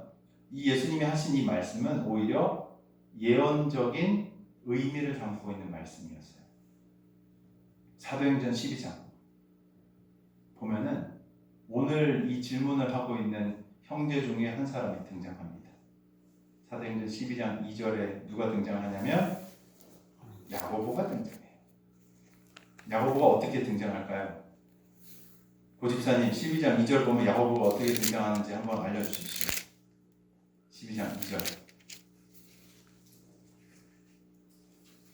이 예수님이 하신 이 말씀은 오히려 예언적인 의미를 담고 있는 말씀이었어요. 사도행전 12장 보면은 오늘 이 질문을 하고 있는 형제 중에 한 사람이 등장합니다. 사도행전 12장 2절에 누가 등장하냐면 야고보가 등장해요. 야고보가 어떻게 등장할까요? 고집사님 12장 2절 보면 야고보가 어떻게 등장하는지 한번 알려주십시오. 12장 2절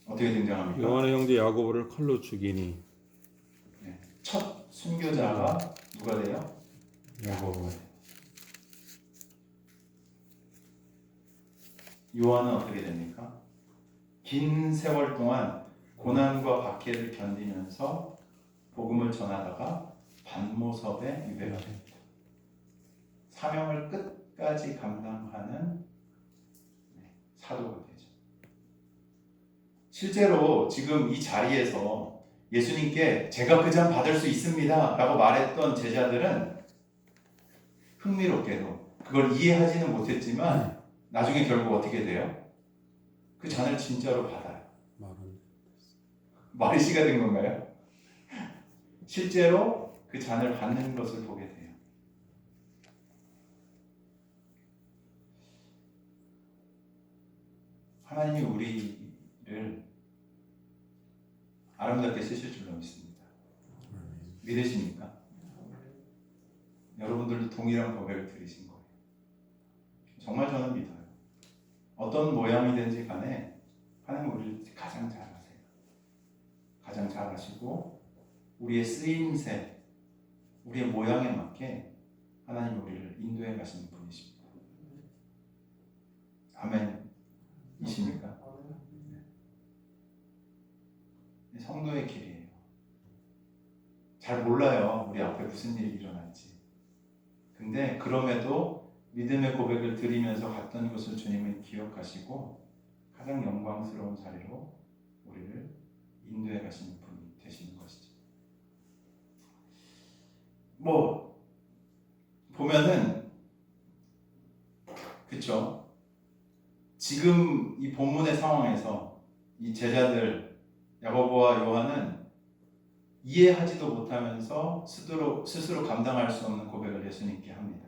어떻게 등장합니까? 요한의 형제 야고보를 칼로 죽이니 첫 순교자가 누가 돼요? 야고보. 요한은 어떻게 됩니까? 긴 세월 동안 고난과 박해를 견디면서 복음을 전하다가 반모섭에 유배가 됩니다. 사명을 끝까지 감당하는 사도가 되죠. 실제로 지금 이 자리에서 예수님께 제가 그 잔 받을 수 있습니다 라고 말했던 제자들은 흥미롭게도 그걸 이해하지는 못했지만 나중에 결국 어떻게 돼요? 그 잔을 진짜로 받아요. 마리씨가 된 건가요? 실제로 그 잔을 받는 것을 보게 돼요. 하나님이 우리를 아름답게 쓰실 줄로 믿습니다. 믿으십니까? 여러분들도 동일한 고백을 드리신 거예요. 정말 저는 믿어요. 어떤 모양이든지 간에 하나님 우리를 가장 잘 아세요. 가장 잘 아시고 우리의 쓰임새, 우리의 모양에 맞게 하나님 우리를 인도해 가시는 분이십니다. 아멘이십니까? 네. 성도의 길이에요. 잘 몰라요. 우리 앞에 무슨 일이 일어날지. 근데 그럼에도 믿음의 고백을 드리면서 갔던 곳을 주님은 기억하시고 가장 영광스러운 자리로 우리를 인도해 가시는 분이 되시는 것이죠. 뭐 보면은 그쵸? 지금 이 본문의 상황에서 이 제자들 야고보와 요한은 이해하지도 못하면서 스스로 감당할 수 없는 고백을 예수님께 합니다.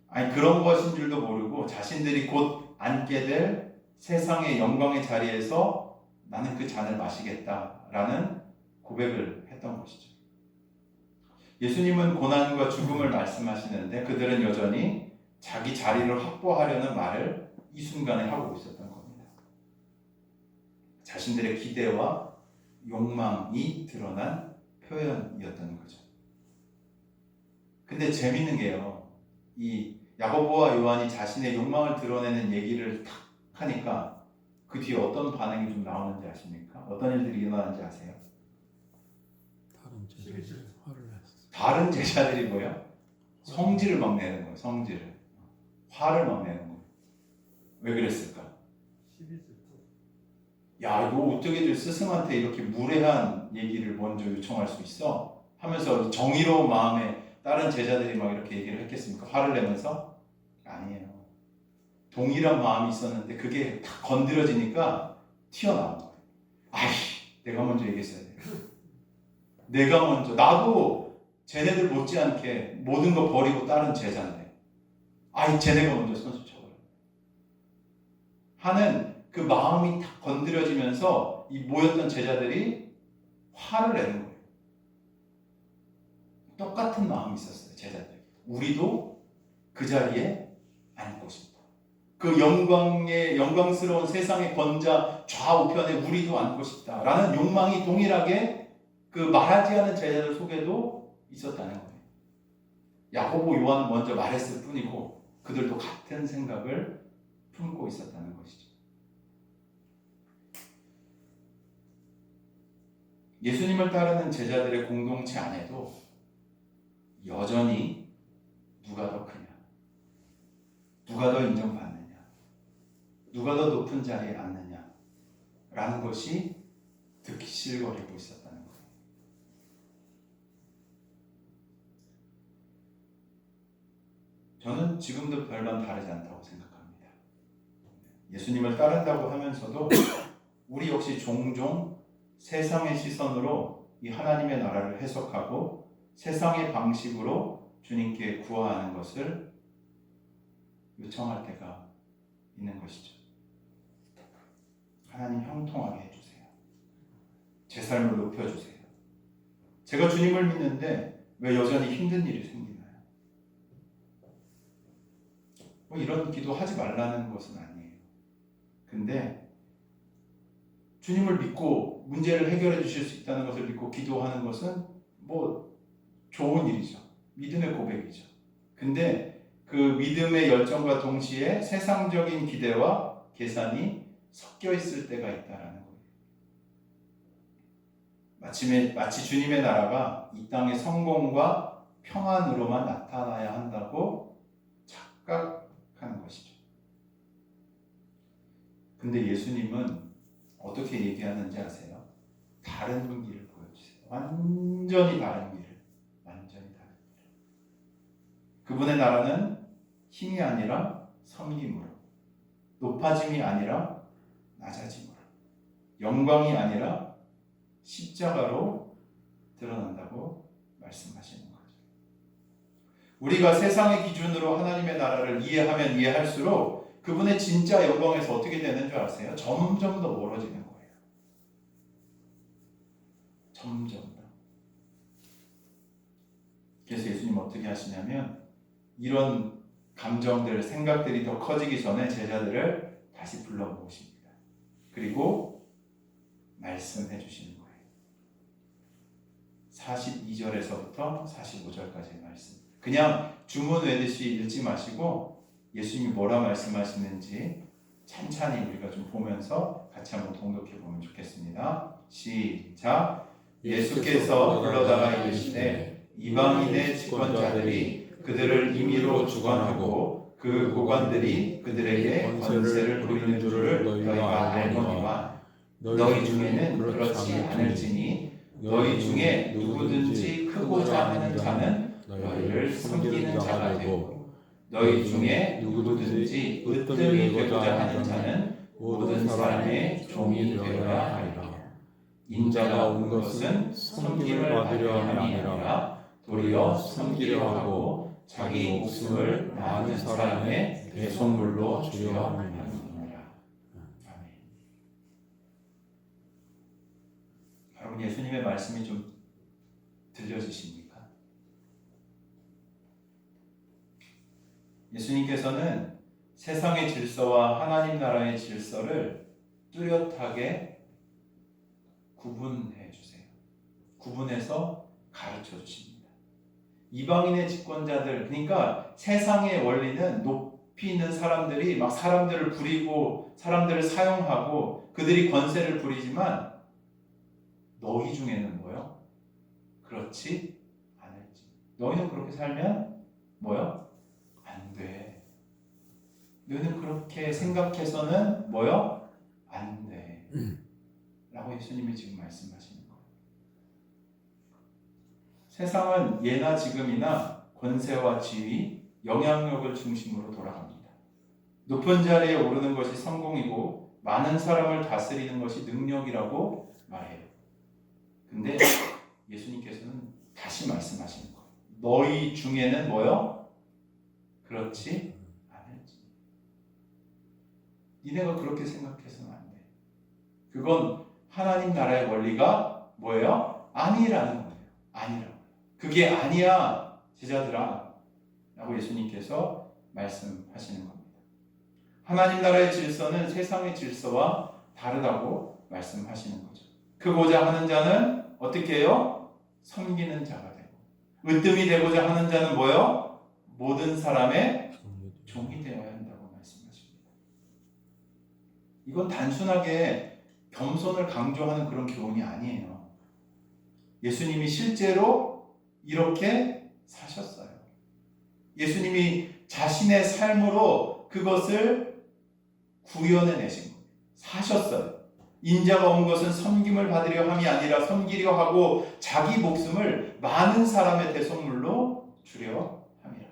아니 그런 것인 줄도 모르고 자신들이 곧 앉게 될 세상의 영광의 자리에서 나는 그 잔을 마시겠다라는 고백을 했던 것이죠. 예수님은 고난과 죽음을 말씀하시는데 그들은 여전히 자기 자리를 확보하려는 말을 이 순간에 하고 있었던 겁니다. 자신들의 기대와 욕망이 드러난 표현이었던 거죠. 근데 재밌는 게요. 이 야고보와 요한이 자신의 욕망을 드러내는 얘기를 탁 하니까 그 뒤에 어떤 반응이 좀 나오는지 아십니까? 어떤 일들이 일어나는지 아세요? 다른 제자들이 뭐예요? 성질을 막 내는 거예요. 성질을. 화를 막 내는 거예요. 왜 그랬을까? 야, 너 어떻게 스승한테 이렇게 무례한 얘기를 먼저 요청할 수 있어? 하면서 정의로운 마음에 다른 제자들이 막 이렇게 얘기를 했겠습니까? 화를 내면서? 아니에요. 동일한 마음이 있었는데 그게 다 건드려지니까 튀어나온 거예요. 아이, 내가 먼저 얘기했어야 돼. 내가 먼저. 나도 쟤네들 못지않게 모든 거 버리고 다른 제자인데. 아이, 쟤네가 먼저 선수 쳐버려. 하는 그 마음이 딱 건드려지면서 이 모였던 제자들이 화를 내는 거예요. 똑같은 마음이 있었어요, 제자들. 우리도 그 자리에 앉고 싶다. 그 영광스러운 세상의 권자 좌우편에 우리도 앉고 싶다라는 욕망이 동일하게 그 말하지 않은 제자들 속에도 있었다는 거예요. 야고보, 요한은 먼저 말했을 뿐이고 그들도 같은 생각을 품고 있었다는 것이죠. 예수님을 따르는 제자들의 공동체 안에도 여전히 누가 더 크냐, 누가 더 인정받느냐, 누가 더 높은 자리에 앉느냐 라는 것이 득실거리고 있었다는 거예요. 저는 지금도 별반 다르지 않다고 생각합니다. 예수님을 따른다고 하면서도 우리 역시 종종 세상의 시선으로 이 하나님의 나라를 해석하고 세상의 방식으로 주님께 구하는 것을 요청할 때가 있는 것이죠. 하나님 형통하게 해주세요. 제 삶을 높여주세요. 제가 주님을 믿는데 왜 여전히 힘든 일이 생기나요? 뭐 이런 기도 하지 말라는 것은 아니에요. 근데 주님을 믿고 문제를 해결해 주실 수 있다는 것을 믿고 기도하는 것은 뭐 좋은 일이죠. 믿음의 고백이죠. 근데 그 믿음의 열정과 동시에 세상적인 기대와 계산이 섞여 있을 때가 있다라는 거예요. 마치 주님의 나라가 이 땅의 성공과 평안으로만 나타나야 한다고 착각하는 것이죠. 근데 예수님은 어떻게 얘기하는지 아세요? 다른 길을 보여주세요. 완전히 다른 길을. 완전히 다른 길. 그분의 나라는 힘이 아니라 섬김으로, 높아짐이 아니라 낮아짐으로, 영광이 아니라 십자가로 드러난다고 말씀하시는 거죠. 우리가 세상의 기준으로 하나님의 나라를 이해하면 이해할수록 그분의 진짜 영광에서 어떻게 되는 줄 아세요? 점점 더 멀어지는 거예요. 점점 더. 그래서 예수님 어떻게 하시냐면 이런 감정들, 생각들이 더 커지기 전에 제자들을 다시 불러 모으십니다. 그리고 말씀해 주시는 거예요. 42절에서부터 45절까지의 말씀. 그냥 주문 외듯이 읽지 마시고 예수님이 뭐라 말씀하시는지 찬찬히 우리가 좀 보면서 같이 한번 동독해 보면 좋겠습니다. 시작. 예수께서 불러다가 이르시되 이방인의 집권자들이 그들을 임의로 주관하고 그 고관들이 그들에게 권세를 부리는 줄을 너희가 알거니와 너희 중에는 그렇지 않을지니 너희 중에 누구든지 크고자 하는 자는 너희를 섬기는 자가 되고 너희 중에 누구든지 으뜸이 되고자 하는 자는 모든 사람의 종이 되어야 하리라. 인자가 온 것은 섬김을 받으려 함이 아니라 도리어 섬기려 하고 자기 목숨을 많은 사람의 대속물로 주려 함이니라. 아멘. 여러분 예수님의 말씀이 좀 들려지십니까? 예수님께서는 세상의 질서와 하나님 나라의 질서를 뚜렷하게 구분해 주세요. 구분해서 가르쳐 주십니다. 이방인의 집권자들, 그러니까 세상의 원리는 높이 있는 사람들이 막 사람들을 부리고 사람들을 사용하고 그들이 권세를 부리지만 너희 중에는 뭐요? 그렇지 않을지. 너희는 그렇게 살면 뭐요? 안 돼. 너희는 그렇게 생각해서는 뭐요? 안 돼. 라고 예수님이 지금 말씀하시는 거예요. 세상은 예나 지금이나 권세와 지위, 영향력을 중심으로 돌아갑니다. 높은 자리에 오르는 것이 성공이고 많은 사람을 다스리는 것이 능력이라고 말해요. 근데 예수님께서는 다시 말씀하시는 거예요. 너희 중에는 뭐요? 그렇지 않을지. 니네가 그렇게 생각해서는 안 돼. 그건 하나님 나라의 원리가 뭐예요? 아니라는 거예요. 아니라고. 그게 아니야, 제자들아. 라고 예수님께서 말씀하시는 겁니다. 하나님 나라의 질서는 세상의 질서와 다르다고 말씀하시는 거죠. 크고자 하는 자는 어떻게 해요? 섬기는 자가 되고 으뜸이 되고자 하는 자는 뭐예요? 모든 사람의 종이 되어야 한다고 말씀하십니다. 이건 단순하게 겸손을 강조하는 그런 교훈이 아니에요. 예수님이 실제로 이렇게 사셨어요. 예수님이 자신의 삶으로 그것을 구현해내신 겁니다. 사셨어요. 인자가 온 것은 섬김을 받으려 함이 아니라 섬기려 하고 자기 목숨을 많은 사람의 대속물로 주려 함이라.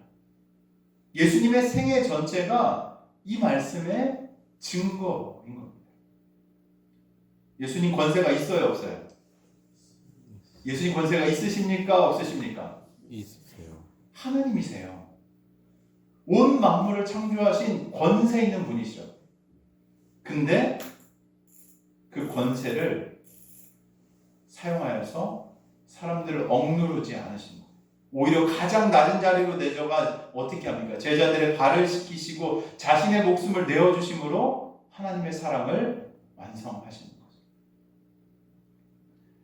예수님의 생애 전체가 이 말씀의 증거인 겁니다. 예수님 권세가 있어요, 없어요? 예수님 권세가 있으십니까, 없으십니까? 있으세요. 하나님이세요. 온 만물을 창조하신 권세 있는 분이시죠. 근데 그 권세를 사용하여서 사람들을 억누르지 않으신 거예요. 오히려 가장 낮은 자리로 내려가 어떻게 합니까? 제자들의 발을 씻기시고 자신의 목숨을 내어주심으로 하나님의 사랑을 완성하시는 거죠.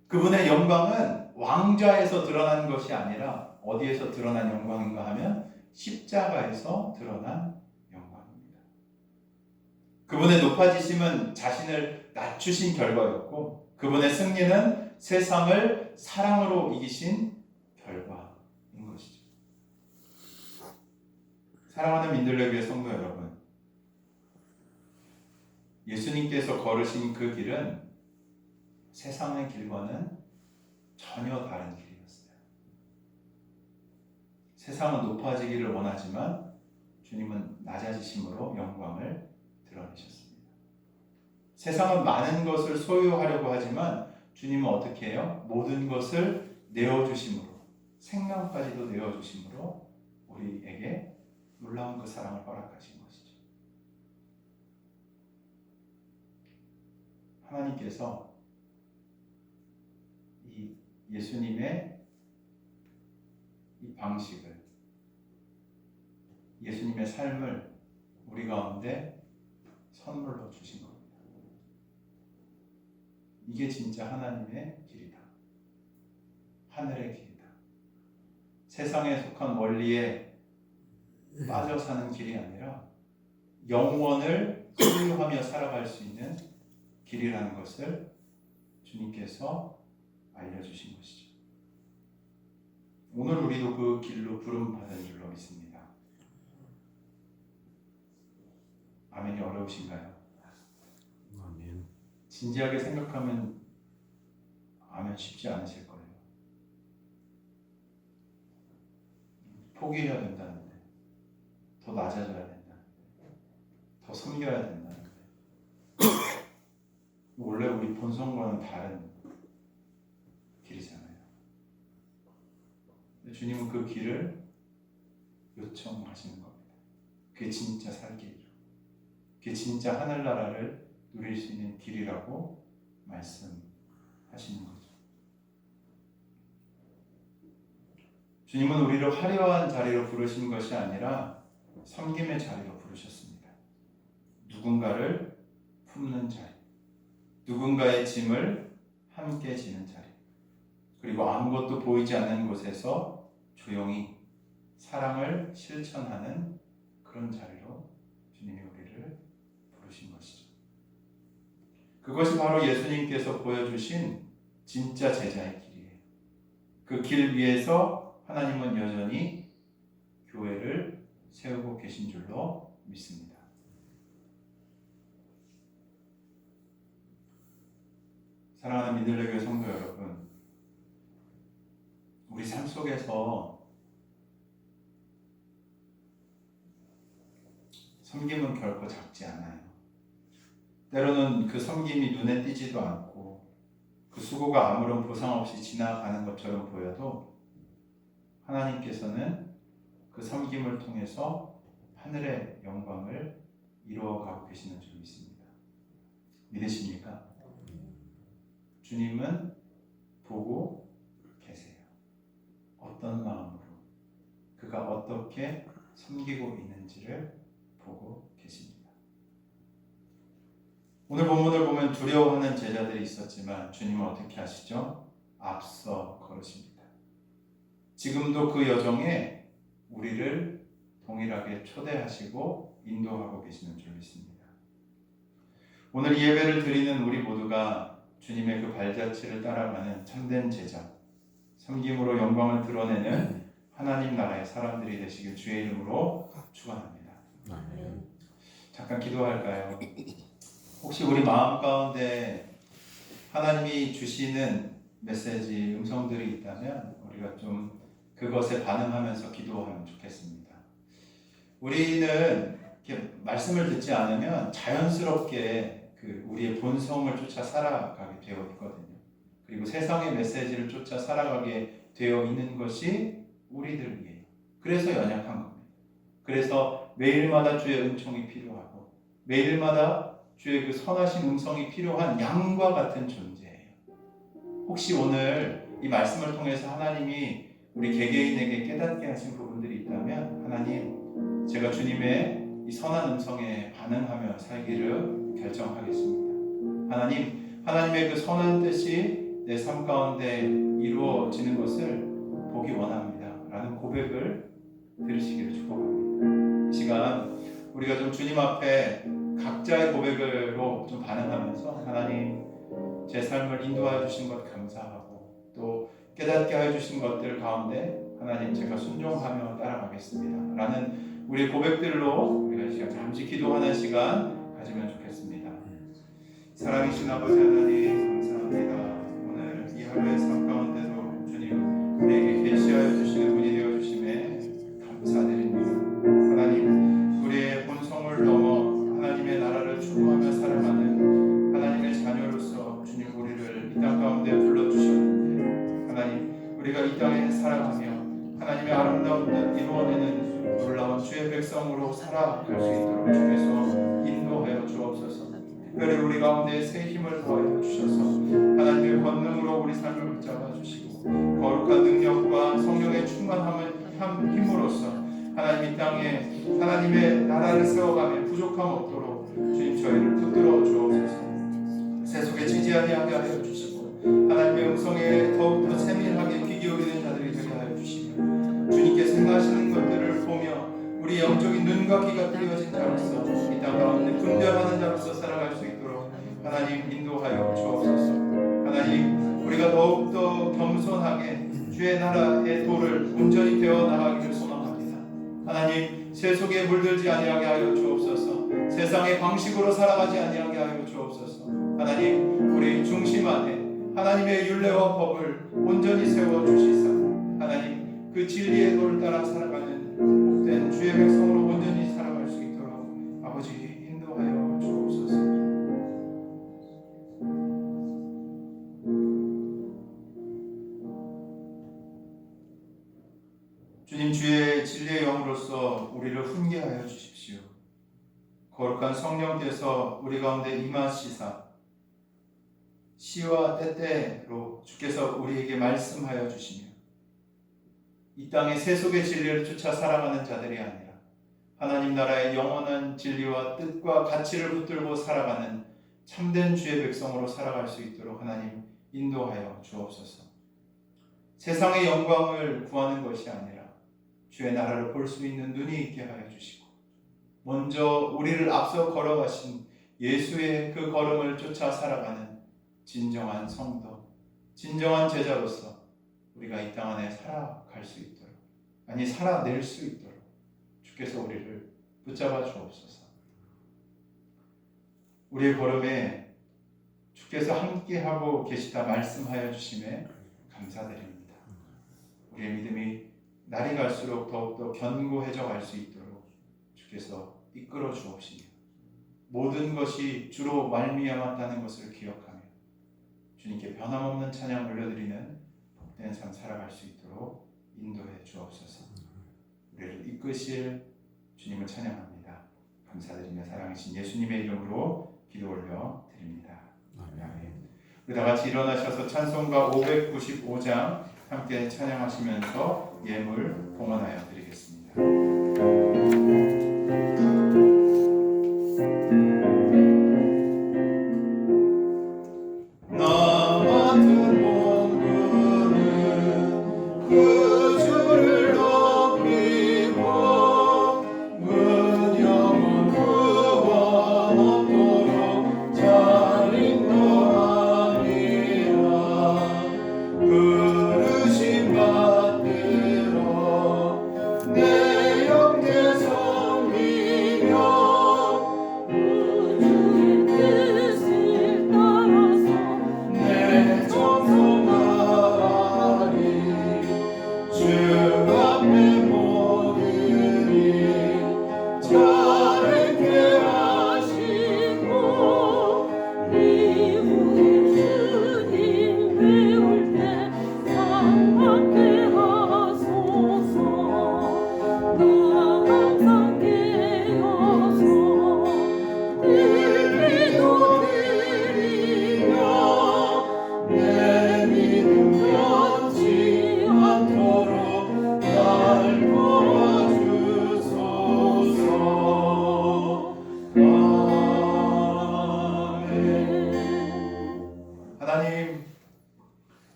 그분의 영광은 왕좌에서 드러난 것이 아니라 어디에서 드러난 영광인가 하면 십자가에서 드러난 영광입니다. 그분의 높아지심은 자신을 낮추신 결과였고 그분의 승리는 세상을 사랑으로 이기신 결과인 것이죠. 사랑하는 민들레교회 성도 여러분, 예수님께서 걸으신 그 길은 세상의 길과는 전혀 다른 길이었어요. 세상은 높아지기를 원하지만 주님은 낮아지심으로 영광을 드러내셨습니다. 세상은 많은 것을 소유하려고 하지만 주님은 어떻게 해요? 모든 것을 내어주심으로, 생명까지도 내어주심으로 우리에게 놀라운 그 사랑을 허락하신 것이죠. 하나님께서 이 예수님의 이 방식을, 예수님의 삶을 우리 가운데 선물로 주신 겁니다. 이게 진짜 하나님의 길이다. 하늘의 길이다. 세상에 속한 원리에 빠져 사는 길이 아니라 영원을 소유하며 살아갈 수 있는 길이라는 것을 주님께서 알려주신 것이죠. 오늘 우리도 그 길로 부름받은 줄로 믿습니다. 아멘이 어려우신가요? 아멘. 진지하게 생각하면 아멘 쉽지 않으실 거예요. 포기해야 된다는데, 더 낮아져야 된다는데, 더 섬겨야 된다는데, 원래 우리 본성과는 다른 길이잖아요. 근데 주님은 그 길을 요청하시는 겁니다. 그게 진짜 살 길이죠. 그게 진짜 하늘나라를 누릴 수 있는 길이라고 말씀하시는 거죠. 주님은 우리를 화려한 자리로 부르신 것이 아니라 섬김의 자리로 부르셨습니다. 누군가를 품는 자리, 누군가의 짐을 함께 지는 자리, 그리고 아무것도 보이지 않는 곳에서 조용히 사랑을 실천하는 그런 자리로 주님이 우리를 부르신 것이죠. 그것이 바로 예수님께서 보여주신 진짜 제자의 길이에요. 그 길 위에서 하나님은 여전히 교회를 세우고 계신 줄로 믿습니다. 사랑하는 민들레교회 성도 여러분, 우리 삶 속에서 섬김은 결코 작지 않아요. 때로는 그 섬김이 눈에 띄지도 않고 그 수고가 아무런 보상 없이 지나가는 것처럼 보여도 하나님께서는 그 섬김을 통해서 하늘의 영광을 이루어가고 계시는 줄 믿습니다. 믿으십니까? 주님은 보고 계세요. 어떤 마음으로 그가 어떻게 섬기고 있는지를 보고 계십니다. 오늘 본문을 보면 두려워하는 제자들이 있었지만 주님은 어떻게 하시죠? 앞서 걸으십니다. 지금도 그 여정에 우리를 동일하게 초대하시고 인도하고 계시는 줄 믿습니다. 오늘 이 예배를 드리는 우리 모두가 주님의 그 발자취를 따라가는 참된 제자, 섬김으로 영광을 드러내는 하나님 나라의 사람들이 되시길 주의 이름으로 축원합니다. 아멘. 잠깐 기도할까요? 혹시 우리 마음 가운데 하나님이 주시는 메시지, 음성들이 있다면 우리가 좀 그것에 반응하면서 기도하면 좋겠습니다. 우리는 이렇게 말씀을 듣지 않으면 자연스럽게 우리의 본성을 쫓아 살아가게 되어 있거든요. 그리고 세상의 메시지를 쫓아 살아가게 되어 있는 것이 우리들이에요. 그래서 연약한 겁니다. 그래서 매일마다 주의 은총이 필요하고 매일마다 주의 그 선하신 음성이 필요한 양과 같은 존재예요. 혹시 오늘 이 말씀을 통해서 하나님이 우리 개개인에게 깨닫게 하신 부분들이 있다면 하나님, 제가 주님의 이 선한 음성에 반응하며 살기를 결정하겠습니다. 하나님, 하나님의 그 선한 뜻이 내 삶 가운데 이루어지는 것을 보기 원합니다 라는 고백을 들으시기를 축복합니다. 이 시간 우리가 좀 주님 앞에 각자의 고백으로 좀 반응하면서 하나님, 제 삶을 인도하여 주신 것 감사하고 또 깨닫게 하여 주신 것들 가운데 하나님, 제가 순종하며 따라가겠습니다 라는 우리 고백들로 우리가 시간 잠시 기도하는 시간 가지면 좋겠습니다. 사랑이신 아버지 하나님 감사합니다. 오늘 이 하루의 삶 가운데도 주님 우리에게 계시하여 주시는 분이 되어 주심에 감사드립니다. 하나님 우리의 본성을 넘어 하나님의 나라를 추구하며 살아가는 하나님의 자녀로서 주님 우리를 이 땅 가운데 불러주셨는데 하나님 우리가 이 땅에 살아가며 하나님의 아름다운 뜻 이루어내는 놀라운 주의 백성으로 살아갈 수 있도록 주께서 인도하여 주옵소서. 특별히 우리 가운데 새 힘을 더하여 주셔서 하나님의 권능으로 우리 삶을 붙잡아 주시고 거룩한 능력과 성령의 충만함을 힘으로써 하나님 이 땅에 하나님의 나라를 세워가며 부족함 없도록 주님 저희를 붙들어 주옵소서. 세속에 지지 아니하게 하여 주시고 하나님의 음성에 더욱더 세밀하게 귀 기울이는 자들이 되게 하여 주시며 주님께 생각하시는 것들을 보며 우리 영적인 눈과 귀가 뜨여진 자로서 이 땅 가운데 분별하는 자로서 살아갈 수 있도록 하나님 인도하여 주옵소서. 하나님 우리가 더욱더 겸손하게 주의 나라의 도를 온전히 배워 나가기를 소망합니다. 하나님 세속에 물들지 아니하게 하여 주옵소서. 세상의 방식으로 살아가지 아니하게 하여 주옵소서. 하나님 우리 중심 안에 하나님의 율례와 법을 온전히 세워 주시사 하나님 그 진리의 도를 따라 살아가는 복된 주의 백성으로 온전히 살아갈 수 있도록 아버지 인도하여 주옵소서. 주님 주의 진리의 영으로서 우리를 훈계하여 주십시오. 거룩한 성령께서 우리 가운데 임하시사 시와 때때로 주께서 우리에게 말씀하여 주시며 이 땅의 세속의 진리를 쫓아 살아가는 자들이 아니라 하나님 나라의 영원한 진리와 뜻과 가치를 붙들고 살아가는 참된 주의 백성으로 살아갈 수 있도록 하나님 인도하여 주옵소서. 세상의 영광을 구하는 것이 아니라 주의 나라를 볼 수 있는 눈이 있게 하여 주시고 먼저 우리를 앞서 걸어가신 예수의 그 걸음을 쫓아 살아가는 진정한 성도, 진정한 제자로서 우리가 이 땅 안에 살아갈 수 있도록 아니 살아낼 수 있도록 주께서 우리를 붙잡아 주옵소서. 우리의 걸음에 주께서 함께하고 계시다 말씀하여 주심에 감사드립니다. 우리의 믿음이 날이 갈수록 더욱더 견고해져 갈 수 있도록 주께서 이끌어 주옵시며 모든 것이 주로 말미암았다는 것을 기억하며 주님께 변함없는 찬양 올려드리는 복된 삶 살아갈 수 있도록 인도해 주옵소서. 우리를 이끄실 주님을 찬양합니다. 감사드리며 사랑하신 예수님의 이름으로 기도 올려 드립니다. 아멘. 우리 다 같이 일어나셔서 찬송가 595장 함께 찬양하시면서 예물 봉헌하여 드리겠습니다.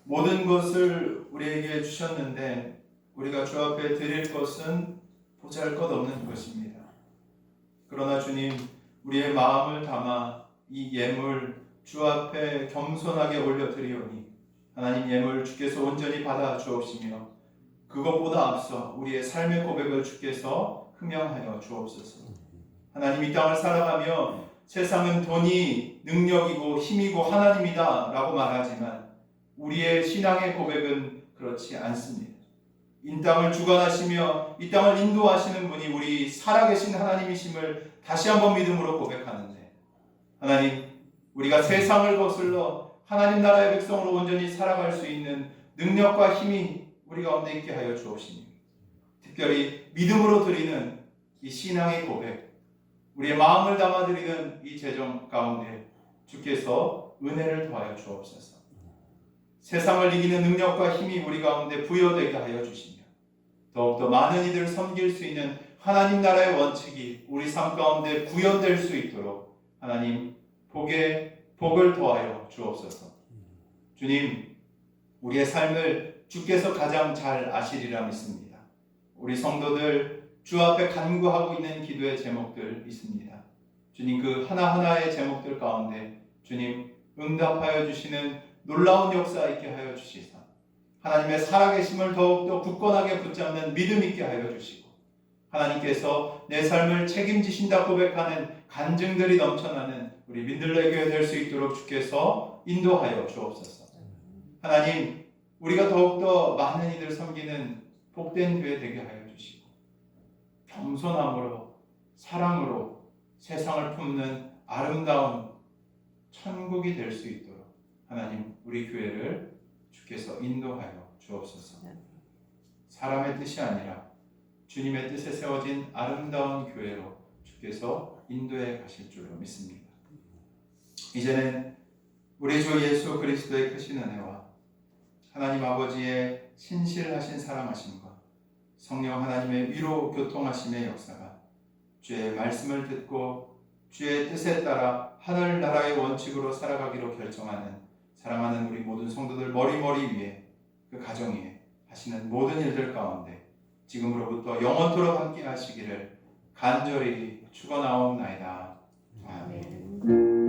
모든 것을 우리에게 주셨는데 우리가 주 앞에 드릴 것은 보잘것없는 것입니다. 그러나 주님, 우리의 마음을 담아 이 예물 주 앞에 겸손하게 올려드리오니 하나님 예물 주께서 온전히 받아 주옵시며 그것보다 앞서 우리의 삶의 고백을 주께서 흠양하여 주옵소서. 하나님 이 땅을 살아가며 세상은 돈이 능력이고 힘이고 하나님이다 라고 말하지만 우리의 신앙의 고백은 그렇지 않습니다. 이 땅을 주관하시며 이 땅을 인도하시는 분이 우리 살아계신 하나님이심을 다시 한번 믿음으로 고백하는데, 하나님, 우리가 세상을 거슬러 하나님 나라의 백성으로 온전히 살아갈 수 있는 능력과 힘이 우리 가운데 있게 하여 주옵시니, 특별히 믿음으로 드리는 이 신앙의 고백, 우리의 마음을 담아 드리는 이 재정 가운데 주께서 은혜를 더하여 주옵소서. 세상을 이기는 능력과 힘이 우리 가운데 부여되게 하여 주시며, 더욱더 많은 이들을 섬길 수 있는 하나님 나라의 원칙이 우리 삶 가운데 구현될 수 있도록 하나님 복을 더하여 주옵소서. 주님, 우리의 삶을 주께서 가장 잘 아시리라 믿습니다. 우리 성도들 주 앞에 간구하고 있는 기도의 제목들 있습니다. 주님, 그 하나하나의 제목들 가운데 주님 응답하여 주시는 놀라운 역사 있게 하여 주시사 하나님의 살아계심을 더욱더 굳건하게 붙잡는 믿음 있게 하여 주시고, 하나님께서 내 삶을 책임지신다 고백하는 간증들이 넘쳐나는 우리 민들레 교회 될 수 있도록 주께서 인도하여 주옵소서. 하나님, 우리가 더욱더 많은 이들 섬기는 복된 교회 되게 하여 주시고, 겸손함으로 사랑으로 세상을 품는 아름다운 천국이 될 수 있도록 하나님 우리 교회를 주께서 인도하여 주옵소서. 사람의 뜻이 아니라 주님의 뜻에 세워진 아름다운 교회로 주께서 인도해 가실 줄로 믿습니다. 이제는 우리 주 예수 그리스도의 크신 은혜와 하나님 아버지의 신실하신 사랑하심과 성령 하나님의 위로 교통하심의 역사가 주의 말씀을 듣고 주의 뜻에 따라 하늘 나라의 원칙으로 살아가기로 결정하는 사랑하는 우리 모든 성도들 머리머리 위에, 그 가정 위에 하시는 모든 일들 가운데 지금으로부터 영원토록 함께 하시기를 간절히 축원하옵나이다. 아멘.